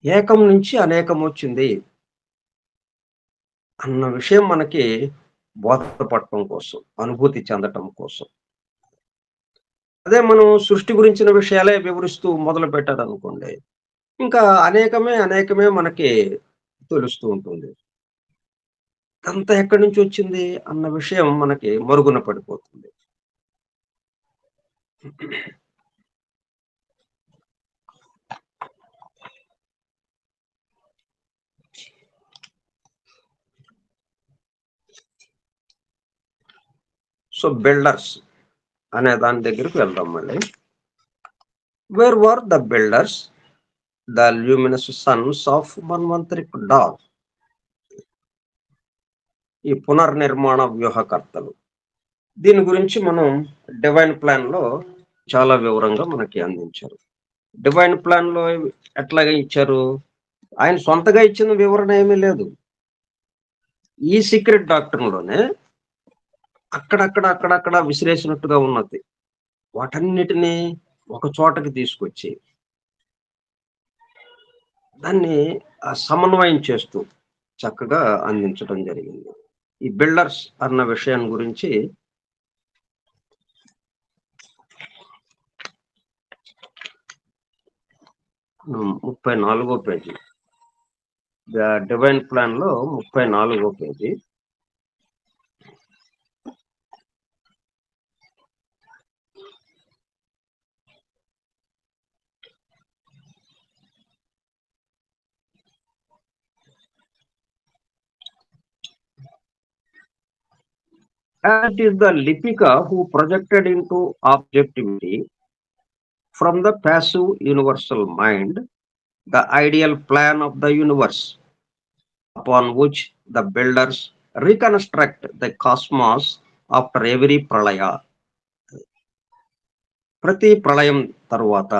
ఏకం నుంచి అనేకం వచ్చింది అన్న విషయం మనకి బోధపడటం కోసం, అనుభూతి చెందటం కోసం. అదే మనం సృష్టి గురించిన విషయాలే వివరిస్తూ మొదలు పెట్టారనుకోండి, ఇంకా అనేకమే అనేకమే మనకి తెలుస్తూ ఉంటుంది. ఇదంతా ఎక్కడి నుంచి వచ్చింది అన్న విషయం మనకి మరుగున పడిపోతుంది. సో బిల్డర్స్ అనే దాని దగ్గరికి వెళ్దాం మళ్ళీ. Where were the builders, the luminous sons of manvantaric dawn. ఈ పునర్నిర్మాణ వ్యూహకర్తలు. దీని గురించి మనం డివైన్ ప్లాన్ లో చాలా వివరంగా మనకి అందించారు. డివైన్ ప్లాన్ లో ఎట్లాగా ఇచ్చారు? ఆయన సొంతగా ఇచ్చిన వివరణ ఏమీ లేదు. ఈ సీక్రెట్ డాక్టర్ లోనే అక్కడక్కడ విసిరేసినట్టుగా ఉన్నది. వాటన్నిటినీ ఒక చోటకి తీసుకొచ్చి దాన్ని సమన్వయం చేస్తూ చక్కగా అందించడం జరిగింది. ఈ బిల్డర్స్ అన్న విషయం గురించి 34వ పేజీ, ద డివైన్ ప్లాన్ లో 34వ page. And it is the Lipika who projected into objectivity from the passive universal mind the ideal plan of the universe, upon which the builders reconstruct the cosmos after every pralaya. ప్రతి ప్రళయం తరువాత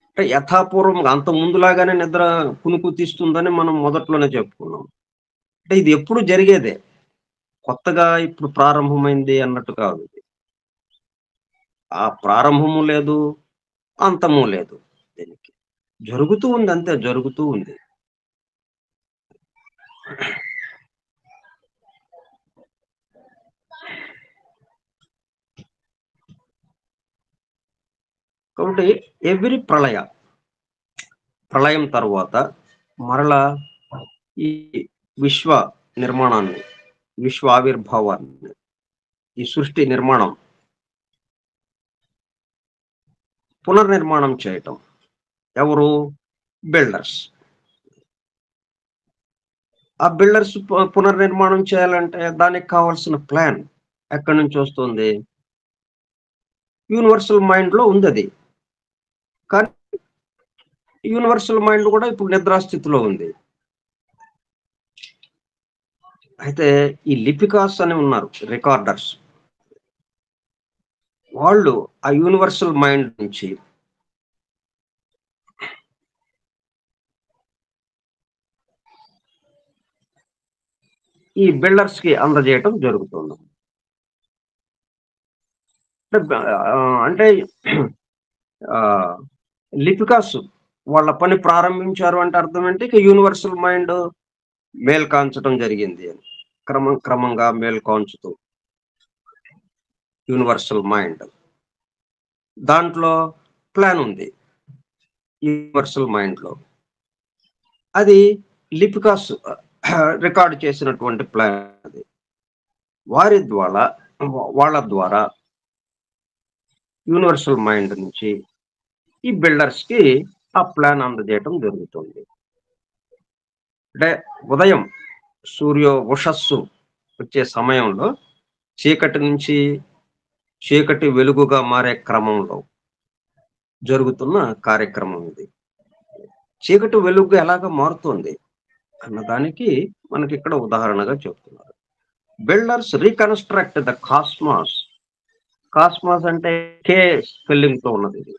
అంటే యథాపూర్వం అంత ముందులాగానే నిద్ర కునుకు తీస్తుందని మనం మొదట్లోనే చెప్పుకున్నాం. అంటే ఇది ఎప్పుడు జరిగేదే, కొత్తగా ఇప్పుడు ప్రారంభమైంది అన్నట్టు కాదు. ఆ ప్రారంభము లేదు, అంతము లేదు. దీనికి జరుగుతూ ఉంది, అంతే జరుగుతూ ఉంది. కాబట్టి ఎవ్రీ ప్రళయం తర్వాత మరలా ఈ విశ్వ నిర్మాణాన్ని, విశ్వ ఆవిర్భావాన్ని, ఈ సృష్టి నిర్మాణం పునర్నిర్మాణం చేయటం ఎవరు? బిల్డర్స్. ఆ బిల్డర్స్ పునర్నిర్మాణం చేయాలంటే దానికి కావాల్సిన ప్లాన్ ఎక్కడి నుంచి వస్తుంది? యూనివర్సల్ మైండ్ లో ఉంది అది. కానీ యూనివర్సల్ మైండ్ కూడా ఇప్పుడు నిద్రాస్థితిలో ఉంది. అయితే ఈ లిపికాస్ అని ఉన్నారు, రికార్డర్స్. వాళ్ళు ఆ యూనివర్సల్ మైండ్ నుంచి ఈ బిల్డర్స్ కి అందజేయటం జరుగుతుంది. అంటే లిపికాస్ వాళ్ళ పని ప్రారంభించారు అంటే అర్థం ఏంటి? ఇక యూనివర్సల్ మైండ్ మేల్కాంచడం జరిగింది అని. క్రమంగా మేల్కాంచుతూ యూనివర్సల్ మైండ్, దాంట్లో ప్లాన్ ఉంది యూనివర్సల్ మైండ్ లో. అది లిపికాస్ రికార్డు చేసినటువంటి ప్లాన్. అది వాళ్ళ ద్వారా యూనివర్సల్ మైండ్ నుంచి ఈ బిల్డర్స్ కి ఆ ప్లాన్ అందజేయటం జరుగుతుంది. అంటే ఉదయం సూర్య ఉషస్సు వచ్చే సమయంలో చీకటి నుంచి చీకటి వెలుగుగా మారే క్రమంలో జరుగుతున్న కార్యక్రమం ఇది. చీకటి వెలుగు ఎలాగ మారుతుంది అన్నదానికి మనకి ఇక్కడ ఉదాహరణగా చెప్తున్నారు. Builders reconstruct the cosmos. Cosmos అంటే కే స్పెల్లింగ్ తో ఉన్నది. ఇది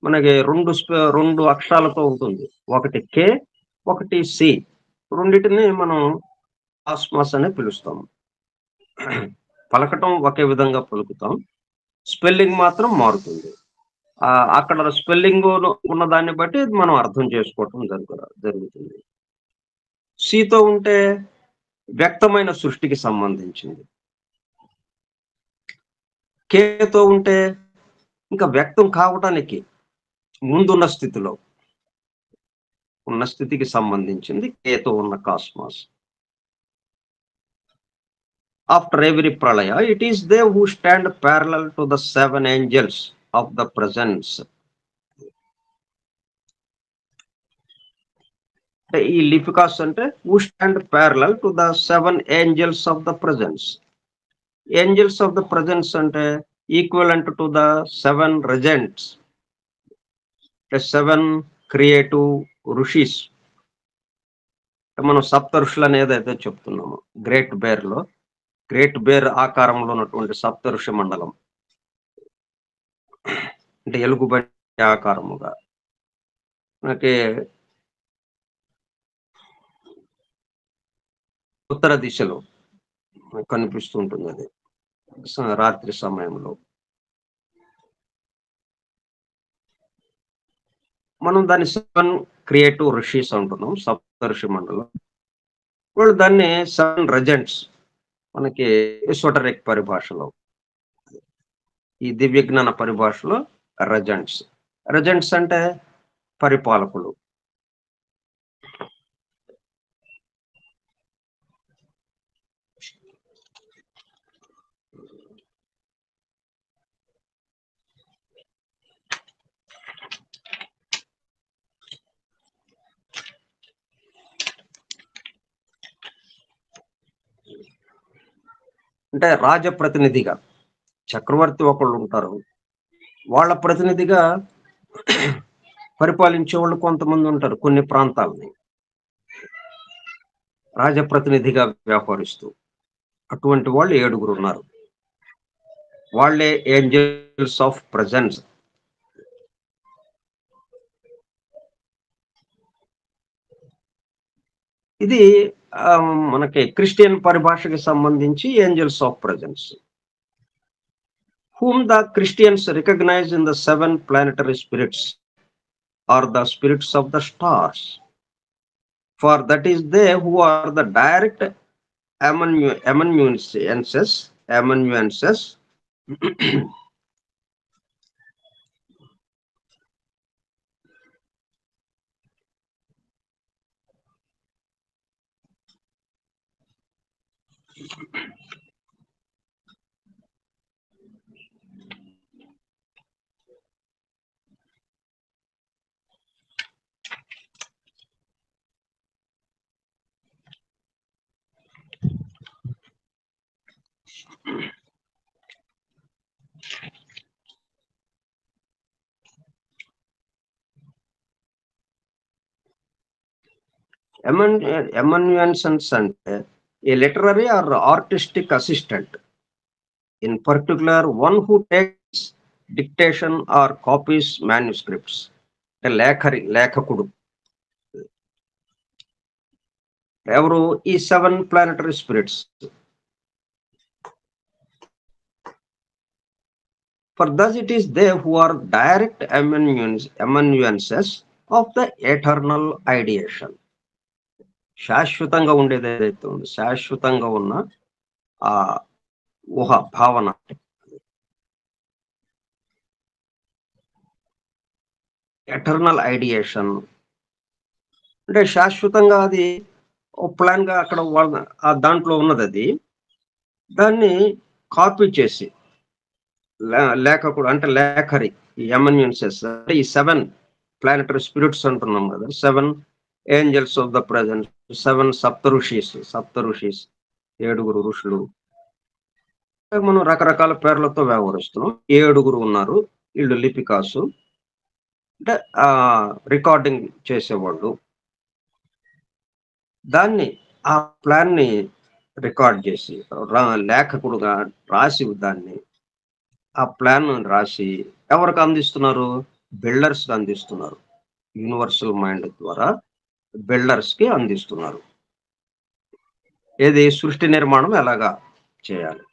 మనకి రెండు అక్షరాలతో ఉంటుంది. ఒకటి కే, ఒకటి సి. రెండింటిని మనం కాస్మాస్ అని పిలుస్తాం. పలకటం ఒకే విధంగా పలుకుతాం, స్పెల్లింగ్ మాత్రం మారుతుంది. అక్కడ స్పెల్లింగ్ ఉన్న దాన్ని బట్టి మనం అర్థం చేసుకోవటం జరుగుతుంది. సితో ఉంటే వ్యక్తమైన సృష్టికి సంబంధించింది. కేతో ఉంటే ఇంకా వ్యక్తం కావటానికి ముందున్న స్థితిలో. ఉన్న స్థితికి సంబంధించింది కేతు ఉన్న cosmos. After every Pralaya it is they who stand parallel to the 7 angels of the presence. అంటే ఈ లిపికాస్ అంటే who stand parallel to the 7 angels of the presence. Angels of the presence అంటే equivalent to the 7 రెజెంట్స్, 7 creative rishis. మనం సప్త ఋషులు ఏదైతే చెప్తున్నామో గ్రేట్ బేర్ ఆకారంలో ఉన్నటువంటి సప్త ఋషి మండలం, అంటే ఎలుగుబంటి ఆకారముగా మనకి ఉత్తర దిశలో కనిపిస్తుంటుంది. అది రాత్రి సమయంలో మనం దాన్ని 7 క్రియేటివ్ ఋషిస్ అంటున్నాం, సప్త ఋషి మండలం. వాళ్ళు దాన్ని 7 రెజెంట్స్ మనకి ఎసోటరిక్ పరిభాషలో, ఈ దివ్యజ్ఞాన పరిభాషలో రెజెంట్స్ అంటే పరిపాలకులు. అంటే రాజప్రతినిధిగా చక్రవర్తి ఒకళ్ళు ఉంటారు, వాళ్ళ ప్రతినిధిగా పరిపాలించే వాళ్ళు కొంతమంది ఉంటారు. కొన్ని ప్రాంతాలని రాజప్రతినిధిగా వ్యవహరిస్తూ అటువంటి వాళ్ళు 7 ఉన్నారు. వాళ్ళే ఏంజల్స్ ఆఫ్ ప్రెజెన్స్. ఇది మనకి క్రిస్టియన్ పరిభాషకి సంబంధించి angels of presence, whom the Christians recognize in the 7 planetary spirits or the spirits of the stars, for that is they who are the direct amanuenses amanuenses అంటే a literary or artistic assistant, in particular one who takes dictation or copies manuscripts. లేఖకుడు ఎవరు? ఈ 7 planetary spirits. For thus it is they who are direct amanuenses of the eternal ideation. శాశ్వతంగా ఉండేది ఏదైతే ఉంది, శాశ్వతంగా ఉన్న ఆ ఊహ భావన, ఎటర్నల్ ఐడియేషన్ అంటే శాశ్వతంగా అది ప్లాన్ గా అక్కడ దాంట్లో ఉన్నది. అది దాన్ని కాపీ చేసి లేఖకుడు అంటే లేఖరి, ఈ ఎమన్యూన్సెస్ అంటే ఈ 7 ప్లానెటరీ స్పిరిట్స్ అంటున్నాం కదా, 7 ఏంజల్స్ ఆఫ్ ద ప్రెజెంట్, 7 సప్త ఋషిస్ 7 ఋషులు. మనం రకరకాల పేర్లతో వ్యవహరిస్తున్నాం. 7 ఉన్నారు. వీళ్ళు లిపికాసు అంటే రికార్డింగ్ చేసేవాళ్ళు. దాన్ని ఆ ప్లాన్ ని రికార్డ్ చేసి లేఖకుడుగా రాసి, దాన్ని ఆ ప్లాన్ రాసి ఎవరికి అందిస్తున్నారు? బిల్డర్స్ కి అందిస్తున్నారు. యూనివర్సల్ మైండ్ ద్వారా బిల్డర్స్ కి అందిస్తున్నారు. ఏది? సృష్టి నిర్మాణం ఎలాగా చేయాలి,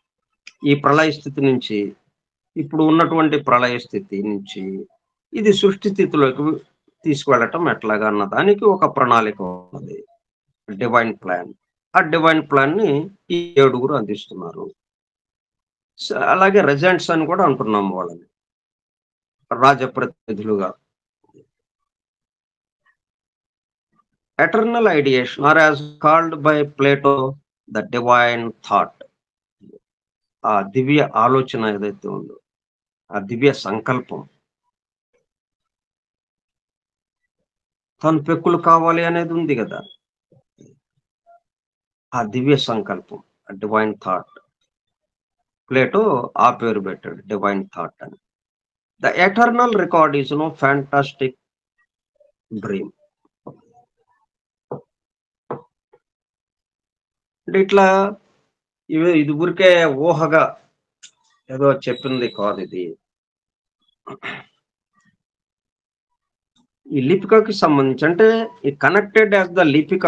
ఈ ప్రళయ స్థితి నుంచి, ఇప్పుడు ఉన్నటువంటి ప్రళయ స్థితి నుంచి ఇది సృష్టి స్థితిలోకి తీసుకువెళ్ళటం ఎట్లాగా అన్న దానికి ఒక ప్రణాళిక ఉన్నది, డివైన్ ప్లాన్. ఆ డివైన్ ప్లాన్ ని ఈ 7 అందిస్తున్నారు. అలాగే రెజెంట్స్ అని కూడా అంటున్నాం వాళ్ళని, రాజప్రతినిధులుగా. Eternal ideation, or as called by Plato, the divine thought. ఆ దివ్య ఆలోచన ఏదైతే ఉందో, ఆ దివ్య సంకల్పం, తను పెక్కులు కావాలి అనేది ఉంది కదా, ఆ దివ్య సంకల్పం, డివైన్ థాట్. ప్లేటో ఆ పేరు పెట్టాడు, డివైన్ థాట్ అని. The eternal record is no fantastic dream. అంటే ఇట్లా ఇది ఊరికే ఊహగా ఏదో చెప్పింది కాదు ఇది. ఈ లిపికకి సంబంధించి అంటే ఈ connected as the Lipika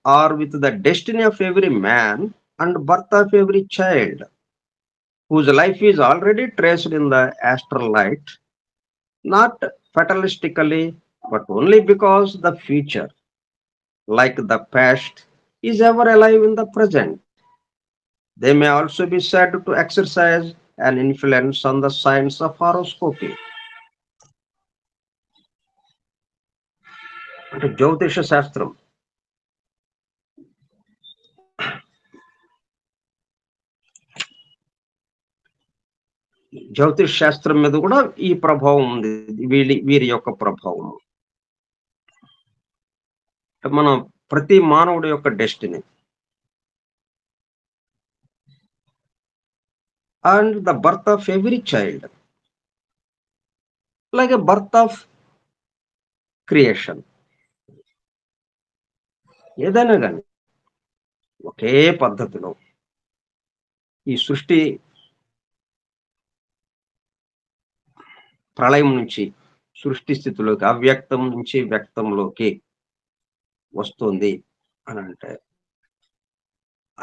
are with the destiny of every man and birth of every child whose life is already traced in the astral light, not fatalistically, but only because the future, like the past, is ever alive in the present. They may also be said to exercise an influence on the science of horoscopy. అంటే జ్యోతిష శాస్త్రం, జ్యోతిష్ శాస్త్రం మీద కూడా ఈ ప్రభావం ఉంది, వీరి యొక్క ప్రభావం. మన ప్రతి మానవుడి యొక్క destiny and the birth of every child, అలాగే బర్త్ ఆఫ్ క్రియేషన్. ఏదైనా కానీ ఒకే పద్ధతిలో ఈ సృష్టి ప్రళయం నుంచి సృష్టి స్థితిలోకి, అవ్యక్తం నుంచి వ్యక్తంలోకి వస్తుంది అని అంటే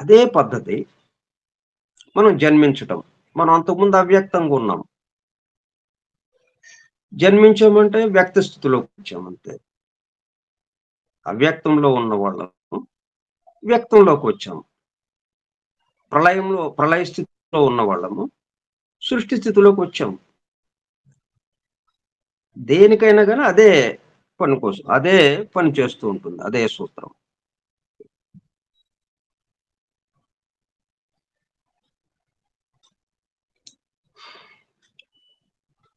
అదే పద్ధతి మనం జన్మించటం. మనం అంతకుముందు అవ్యక్తంగా ఉన్నాం, జన్మించామంటే వ్యక్త స్థితిలోకి వచ్చామంతే. అవ్యక్తంలో ఉన్న వాళ్ళము వ్యక్తంలోకి వచ్చాము, ప్రళయ స్థితిలో ఉన్న వాళ్ళము సృష్టి స్థితిలోకి వచ్చాము. దేనికైనా కానీ అదే పని కోసం, అదే పని చేస్తూ ఉంటుంది, అదే సూత్రం.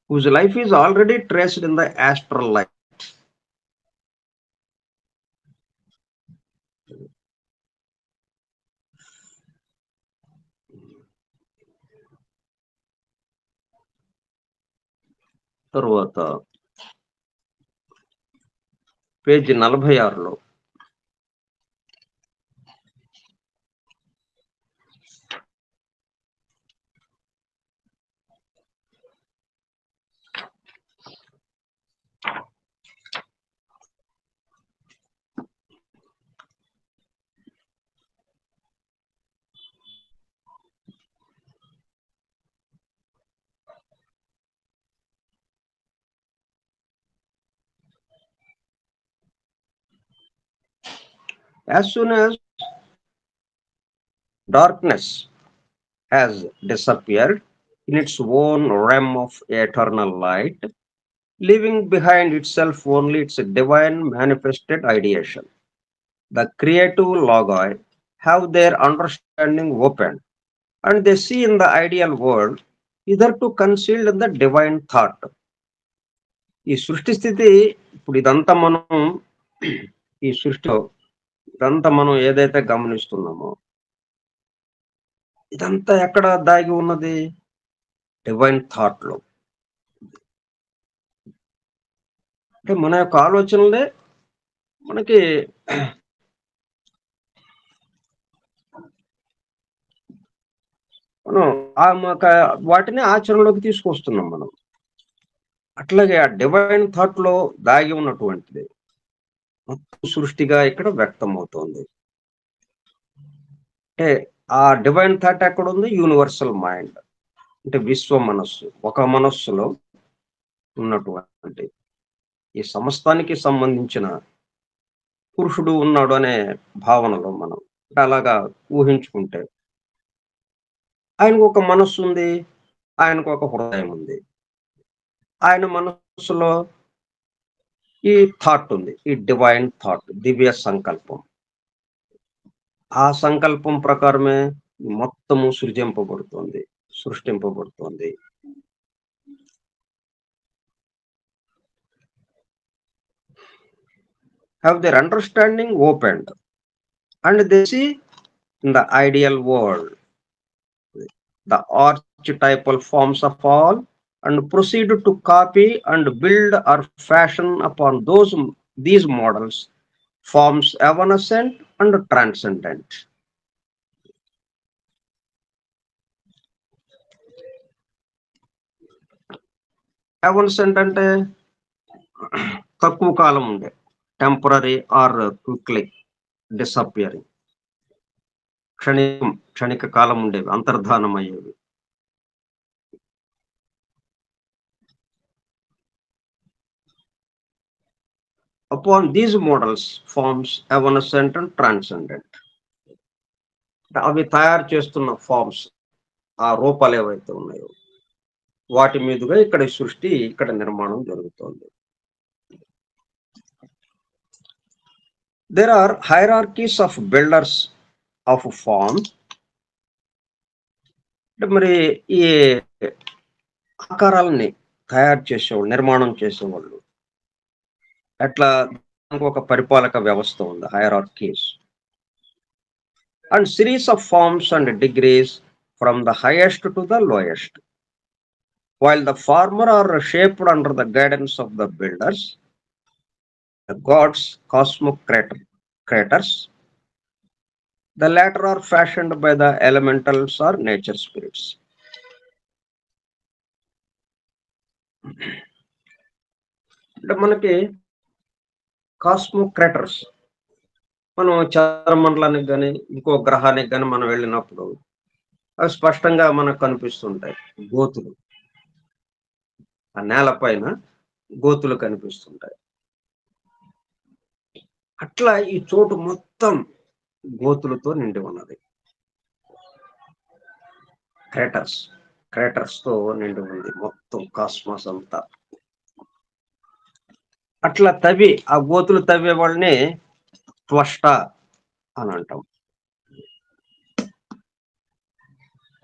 whose life is already traced in the astral light. తర్వాత page 46లో as soon as darkness has disappeared in its own realm of eternal light, leaving behind itself only its divine manifested ideation, the creative logoi have their understanding opened, and they see in the ideal world hitherto concealed in the divine thought. ఈ సృష్టి స్థితి ఇప్పుడు ఇదంతా మనం ఈ సృష్టిలో ఇదంతా మనం ఏదైతే గమనిస్తున్నామో ఇదంతా ఎక్కడ దాగి ఉన్నది? డివైన్ థాట్ లో. అంటే మన యొక్క ఆలోచనలే మనకి మనం వాటిని ఆచరణలోకి తీసుకొస్తున్నాం మనం. అట్లాగే ఆ డివైన్ థాట్ లో దాగి ఉన్నటువంటిది మొత్తం సృష్టిగా ఇక్కడ వ్యక్తం అవుతుంది. అంటే ఆ డివైన్ థాట్ ఎక్కడ ఉంది? యూనివర్సల్ మైండ్, అంటే విశ్వ మనస్సు, ఒక మనస్సులో ఉన్నటువంటి ఈ సమస్తానికి సంబంధించిన పురుషుడు ఉన్నాడు అనే భావనలో మనం అలాగా ఊహించుకుంటే ఆయనకు ఒక మనస్సు ఉంది, ఆయనకు ఒక హృదయం ఉంది. ఆయన మనస్సులో ఈ థాట్ ఉంది, ఈ డివైన్ థాట్, దివ్య సంకల్పం. ఆ సంకల్పం ప్రకారమే మొత్తము సృజింపబడుతుంది, సృష్టింపబడుతుంది. Have their understanding opened, and they see in the ideal world the archetypal forms of all, and proceed to copy and build or fashion upon these models forms evanescent and transcendent. Evanescent అంటే తక్కువ కాలం ఉండే, టెంపరరీ ఆర్ క్విక్లీ డిసపియరింగ్, క్షణిక కాలం ఉండేవి, అంతర్ధానం అయ్యేవి. Upon these models forms evanescent and transcendent. అవి తయారు చేస్తున్న ఫార్మ్స్, ఆ రూపాలు ఏవైతే ఉన్నాయో వాటి మీదుగా ఇక్కడ సృష్టి, ఇక్కడ నిర్మాణం జరుగుతోంది. There are hierarchies of builders of form. అంటే మరి ఈ ఆకారాలని తయారు చేసేవాళ్ళు, నిర్మాణం చేసేవాళ్ళు అట్లా ఒక పరిపాలక వ్యవస్థ ఉంది, hierarchies. And series of forms and degrees from the highest to the lowest. While the former are shaped under the guidance of the builders, the gods, cosmic creators, the latter are fashioned by the elementals or nature spirits. అంటే మనకి కాస్మిక్ క్రియేటర్స్, మనం చంద్రమండలానికి కానీ ఇంకో గ్రహానికి కానీ మనం వెళ్ళినప్పుడు అవి స్పష్టంగా మనకు కనిపిస్తుంటాయి. గోతులు, ఆ నేల పైన గోతులు కనిపిస్తుంటాయి. అట్లా ఈ చోటు మొత్తం గోతులతో నిండి ఉన్నది. క్రేటర్స్ తో నిండి ఉంది మొత్తం కాస్మాస్ అంతా. అట్లా తవ్వి, ఆ గోతులు తవ్వే వాళ్ళని త్వష్ట అని అంటాం.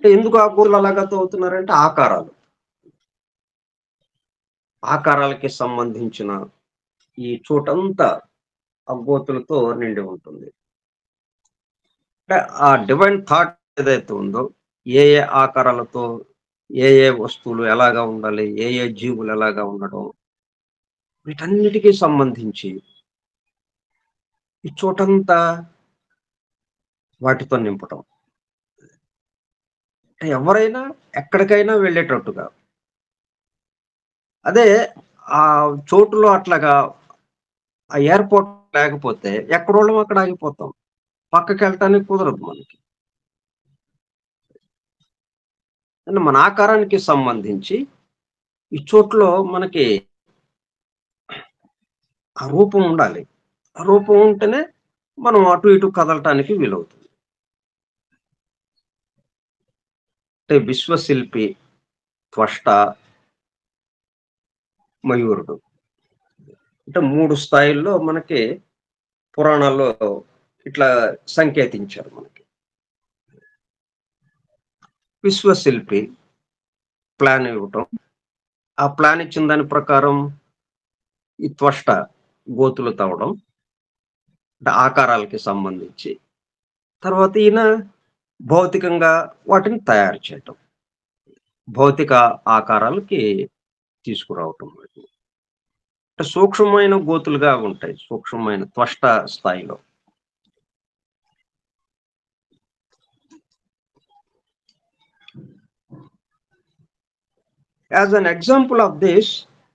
ఎందుకు ఆ గోతులు అలాగా తవ్వుతున్నారంటే ఆకారాలకి సంబంధించిన ఈ చోటంతా ఆ గోతులతో నిండి ఉంటుంది. అంటే ఆ డివైన్ థాట్ ఏదైతే ఉందో, ఏ ఆకారాలతో ఏ వస్తువులు ఎలాగా ఉండాలి, ఏ జీవులు ఎలాగా ఉండడం, వీటన్నిటికీ సంబంధించి ఈ చోటంతా వాటితో నింపటం. ఎవరైనా ఎక్కడికైనా వెళ్ళేటట్టుగా. అదే ఆ చోటులో అట్లాగా ఆ ఎయిర్పోర్ట్ లేకపోతే ఎక్కడోళ్ళం అక్కడ ఆగిపోతాం, పక్కకి వెళ్ళటానికి కుదరదు మనకి. మన ఆకారానికి సంబంధించి ఈ చోట్లో మనకి ఆ రూపం ఉండాలి. ఆ రూపం ఉంటేనే మనం అటు ఇటు కదలటానికి వీలవుతుంది. అంటే విశ్వశిల్పి, త్వష్ట, మయూరుడు, అంటే 3 స్థాయిల్లో మనకి పురాణాల్లో ఇట్లా సంకేతించారు. మనకి విశ్వశిల్పి ప్లాన్ ఇవ్వటం, ఆ ప్లాన్ ఇచ్చిన దాని ప్రకారం ఈ త్వష్ట గోతులు తవ్వడం, అంటే ఆకారాలకి సంబంధించి. తర్వాత ఈయన భౌతికంగా వాటిని తయారు చేయటం, భౌతిక ఆకారాలకి తీసుకురావటం. అంటే సూక్ష్మమైన గోతులుగా ఉంటాయి, సూక్ష్మమైన త్వష్ట స్థాయిలో. As an example of this,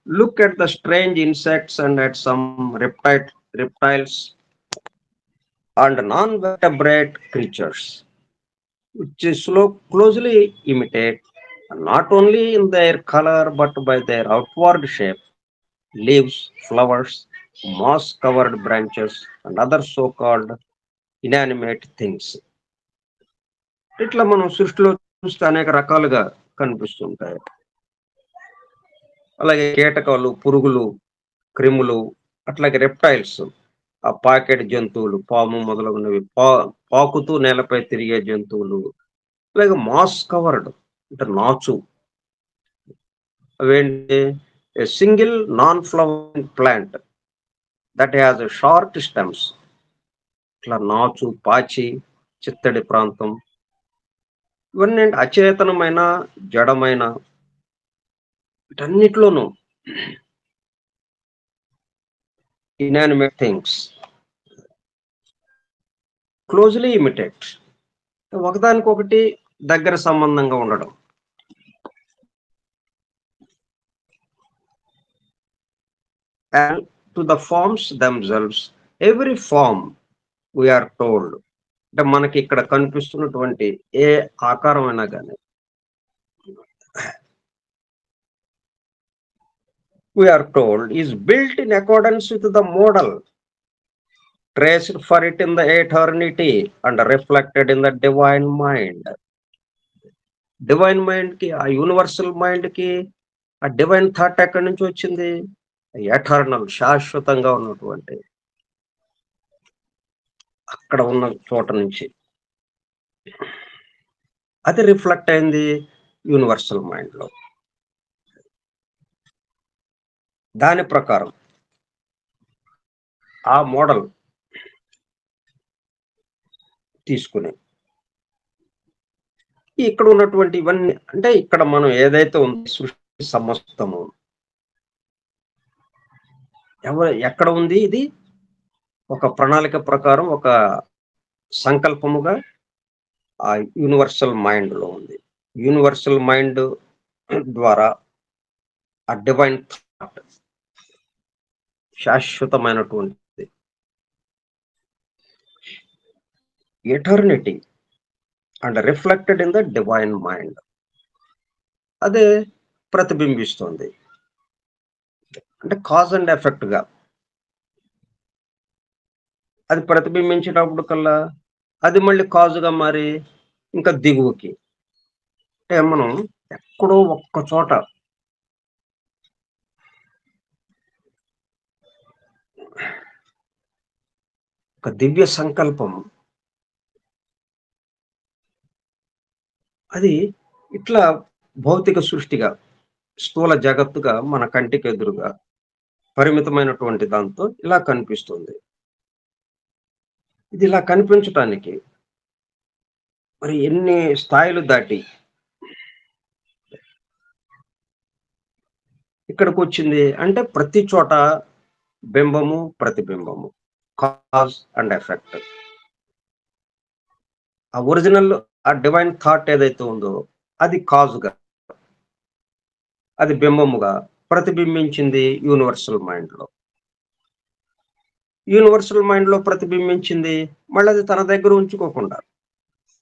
look at the strange insects and at some reptiles and non-vertebrate creatures, which is closely imitate not only in their color but by their outward shape, leaves, flowers, moss-covered branches, and other so-called inanimate things. ఇట్లా మనం సృష్టిలో చూస్తే అనేక రకాలుగా కనిపిస్తుంటాయి. అలాగే కీటకాలు, పురుగులు, క్రిములు, అట్లాగే రెప్టైల్స్, ఆ పాకెట్ జంతువులు, పాము మొదలగునవి, పాకుతూ నేలపై తిరిగే జంతువులు, అలాగే మాస్ కవర్డ్ అంటే నాచు, అవేంటి single non flowering plant that has short stems. ఇట్లా నాచు, పాచి, చిత్తడి ప్రాంతం, ఇవన్నీ అచేతనమైన, జడమైన, వీటన్నిటిలోనూ ఇనానిమేట్ థింగ్స్ క్లోజ్లీ ఇమిటేట్, ఒకదానికొకటి దగ్గర సంబంధంగా ఉండడం. And to the forms themselves, every form we are told, అంటే మనకి ఇక్కడ కనిపిస్తున్నటువంటి ఏ ఆకారమైనా కానీ we are told is built in accordance with the model traced for it in the eternity and reflected in the divine mind. Divine mind కి, ఆ యూనివర్సల్ మైండ్ కి ఆ డివైన్ థాట్ ఎక్కడి నుంచి వచ్చింది? ఎటర్నల్, శాశ్వతంగా ఉన్నటువంటి అక్కడ ఉన్న చోట నుంచి అది రిఫ్లెక్ట్ అయింది యూనివర్సల్ మైండ్ లో. దాని ప్రకారం ఆ మోడల్ తీసుకుని ఇక్కడ ఉన్నటువంటి ఇవన్నీ, అంటే ఇక్కడ మనం ఏదైతే ఉంది సృష్టి సమస్తము ఎక్కడ ఉంది? ఇది ఒక ప్రణాళిక ప్రకారం, ఒక సంకల్పముగా ఆ యూనివర్సల్ మైండ్ లో ఉంది. యూనివర్సల్ మైండ్ ద్వారా ఆ డివైన్ థాట్, శాశ్వతమైనటువంటి eternity and reflected in the divine mind, అదే ప్రతిబింబిస్తుంది. అంటే కాజ్ అండ్ ఎఫెక్ట్ గా అది ప్రతిబింబించేటప్పుడు కల్లా అది మళ్ళీ కాజుగా మారి ఇంకా దిగువకి, అంటే మనం ఎక్కడో ఒక్క చోట ఒక దివ్య సంకల్పం, అది ఇట్లా భౌతిక సృష్టిగా, స్థూల జగత్తుగా మన కంటికి ఎదురుగా పరిమితమైనటువంటి దాంతో ఇలా కనిపిస్తుంది. ఇది ఇలా కనిపించటానికి మరి ఎన్ని స్థాయిలు దాటి ఇక్కడికి వచ్చింది అంటే ప్రతి చోట బింబము, ప్రతిబింబము, కాజ్ అండ్ ఎఫెక్ట్. ఆ ఒరిజినల్, ఆ డివైన్ థాట్ ఏదైతే ఉందో అది కాజుగా, అది బింబముగా ప్రతిబింబించింది యూనివర్సల్ మైండ్ లో. యూనివర్సల్ మైండ్ లో ప్రతిబింబించింది, మళ్ళీ అది తన దగ్గర ఉంచుకోకుండా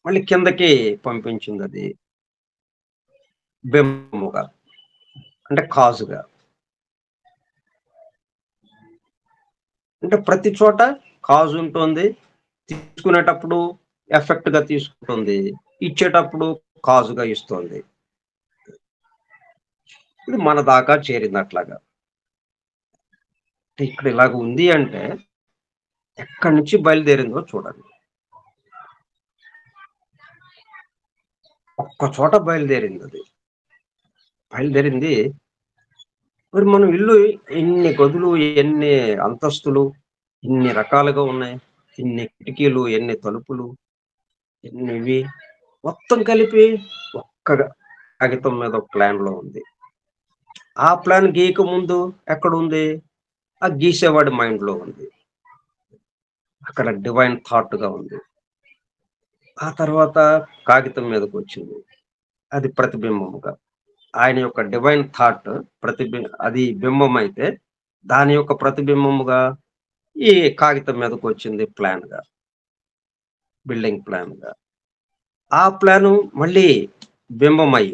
మళ్ళీ కిందకి పంపించింది, అది బింబముగా, అంటే కాజుగా. అంటే ప్రతి చోట కాజు ఉంటుంది, తీసుకునేటప్పుడు ఎఫెక్ట్ గా తీసుకుంటుంది, ఇచ్చేటప్పుడు కాజుగా ఇస్తుంది. ఇది మన దాకా చేరింది అట్లాగా. ఇక్కడ ఇలాగ ఉంది అంటే ఎక్కడి నుంచి బయలుదేరిందో చూడండి. ఒక్క చోట బయలుదేరింది, అది బయలుదేరింది. మరి మనం ఇల్లు ఎన్ని గదులు, ఎన్ని అంతస్తులు, ఇన్ని రకాలుగా ఉన్నాయి, ఎన్ని కిటికీలు, ఎన్ని తలుపులు, ఎన్నివి, మొత్తం కలిపి ఒక్క కాగితం మీద ఒక ప్లాన్ లో ఉంది. ఆ ప్లాన్ గీక ముందు ఎక్కడ ఉంది? ఆ గీసేవాడి మైండ్ లో ఉంది, అక్కడ డివైన్ థాట్ గా ఉంది. ఆ తర్వాత కాగితం మీదకి వచ్చింది, అది ప్రతిబింబముగా. ఆయన యొక్క డివైన్ థాట్ అది బింబం అయితే దాని యొక్క ప్రతిబింబముగా ఈ కాగితం మీదకి వచ్చింది ప్లాన్ గా, బిల్డింగ్ ప్లాన్ గా. ఆ ప్లాను మళ్ళీ బింబమై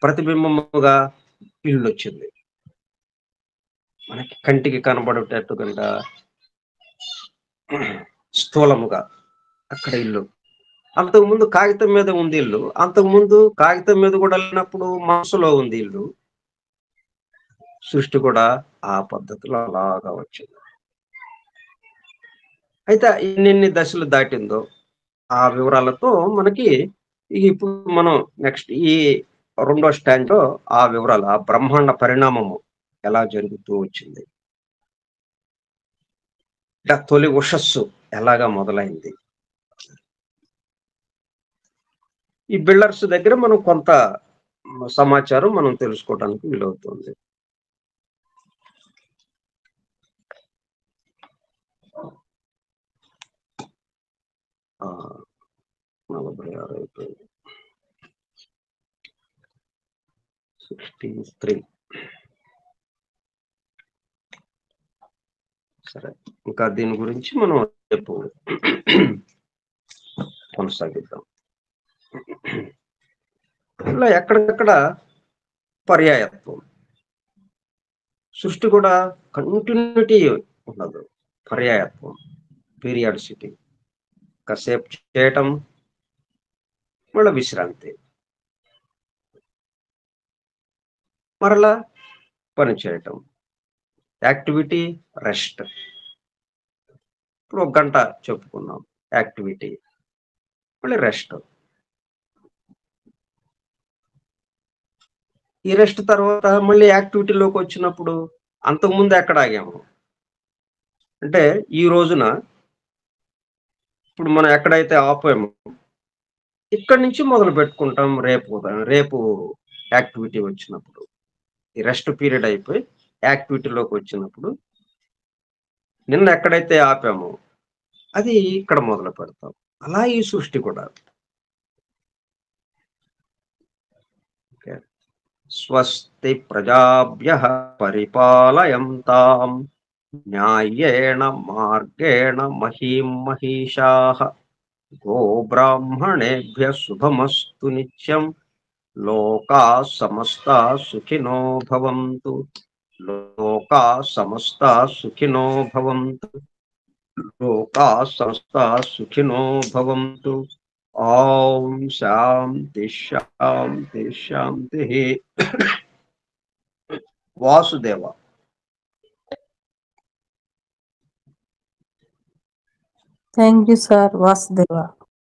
ప్రతిబింబముగా ఇల్లు వచ్చింది, మనకి కంటికి కనబడేటట్టుగా స్థూలముగా అక్కడ ఇల్లు. అంతకుముందు కాగితం మీద ఉంది ఇల్లు, అంతకుముందు కాగితం మీద కూడా లేనప్పుడు మనసులో ఉంది ఇల్లు. సృష్టి కూడా ఆ పద్ధతిలో అలాగా వచ్చింది. అయితే ఎన్నెన్ని దశలు దాటిందో ఆ వివరాలతో మనకి ఇప్పుడు మనం నెక్స్ట్ ఈ రెండో స్టాండ్‌లో ఆ వివరాలు, ఆ బ్రహ్మాండ పరిణామము ఎలా జరుగుతూ వచ్చింది. తొలి ఉషస్సు ఎలాగా మొదలైంది. ఈ బిల్డర్స్ దగ్గర మనం కొంత సమాచారం మనం తెలుసుకోవడానికి వీలవుతుంది. ఆ! 46 అయిపోయింది. 63 సరే. ఇంకా దీని గురించి మనం రేపు కొనసాగిద్దాం. ఇలా ఎక్కడికక్కడ పర్యాయత్వం. సృష్టి కూడా కంటిన్యూటీ ఉండదు. పర్యాయత్వం, పీరియాడిసిటీ. కాసేపు చేయటం, మళ్ళా విశ్రాంతి. మరలా పని చేయటం. Activity, rest. ఇప్పుడు ఒక గంట చెప్పుకున్నాం యాక్టివిటీ. మళ్ళీ రెస్ట్. ఈ రెస్ట్ తర్వాత మళ్ళీ యాక్టివిటీలోకి వచ్చినప్పుడు అంతకుముందు ఎక్కడ ఆగాము? అంటే ఈ రోజున ఇప్పుడు మనం ఎక్కడైతే ఆపామో ఇక్కడి నుంచి మొదలు పెట్టుకుంటాం రేపు యాక్టివిటీ వచ్చినప్పుడు. ఈ రెస్ట్ పీరియడ్ అయిపోయి యాక్టివిటీలోకి వచ్చినప్పుడు నిన్న ఎక్కడైతే ఆపామో అది ఇక్కడ మొదలు పెడతాం. అలా ఈ సృష్టి కూడా. ఓకే. స్వస్తి ప్రజాభ్యః పరిపాలయంతాం న్యాయేణ మార్గేణ మహీం మహీషాః గోబ్రాహ్మణేభ్యః శుభమస్తు నిత్యం లోకాః సమస్తాః సుఖినో భవంతు. లోకాః సమస్తాః సుఖినో భవంతు. లోకాః సమస్తాః సుఖినో భవంతు. ఓం శాంతి శాంతి శాంతి. Vasudeva. Thank you sir. Vasudeva.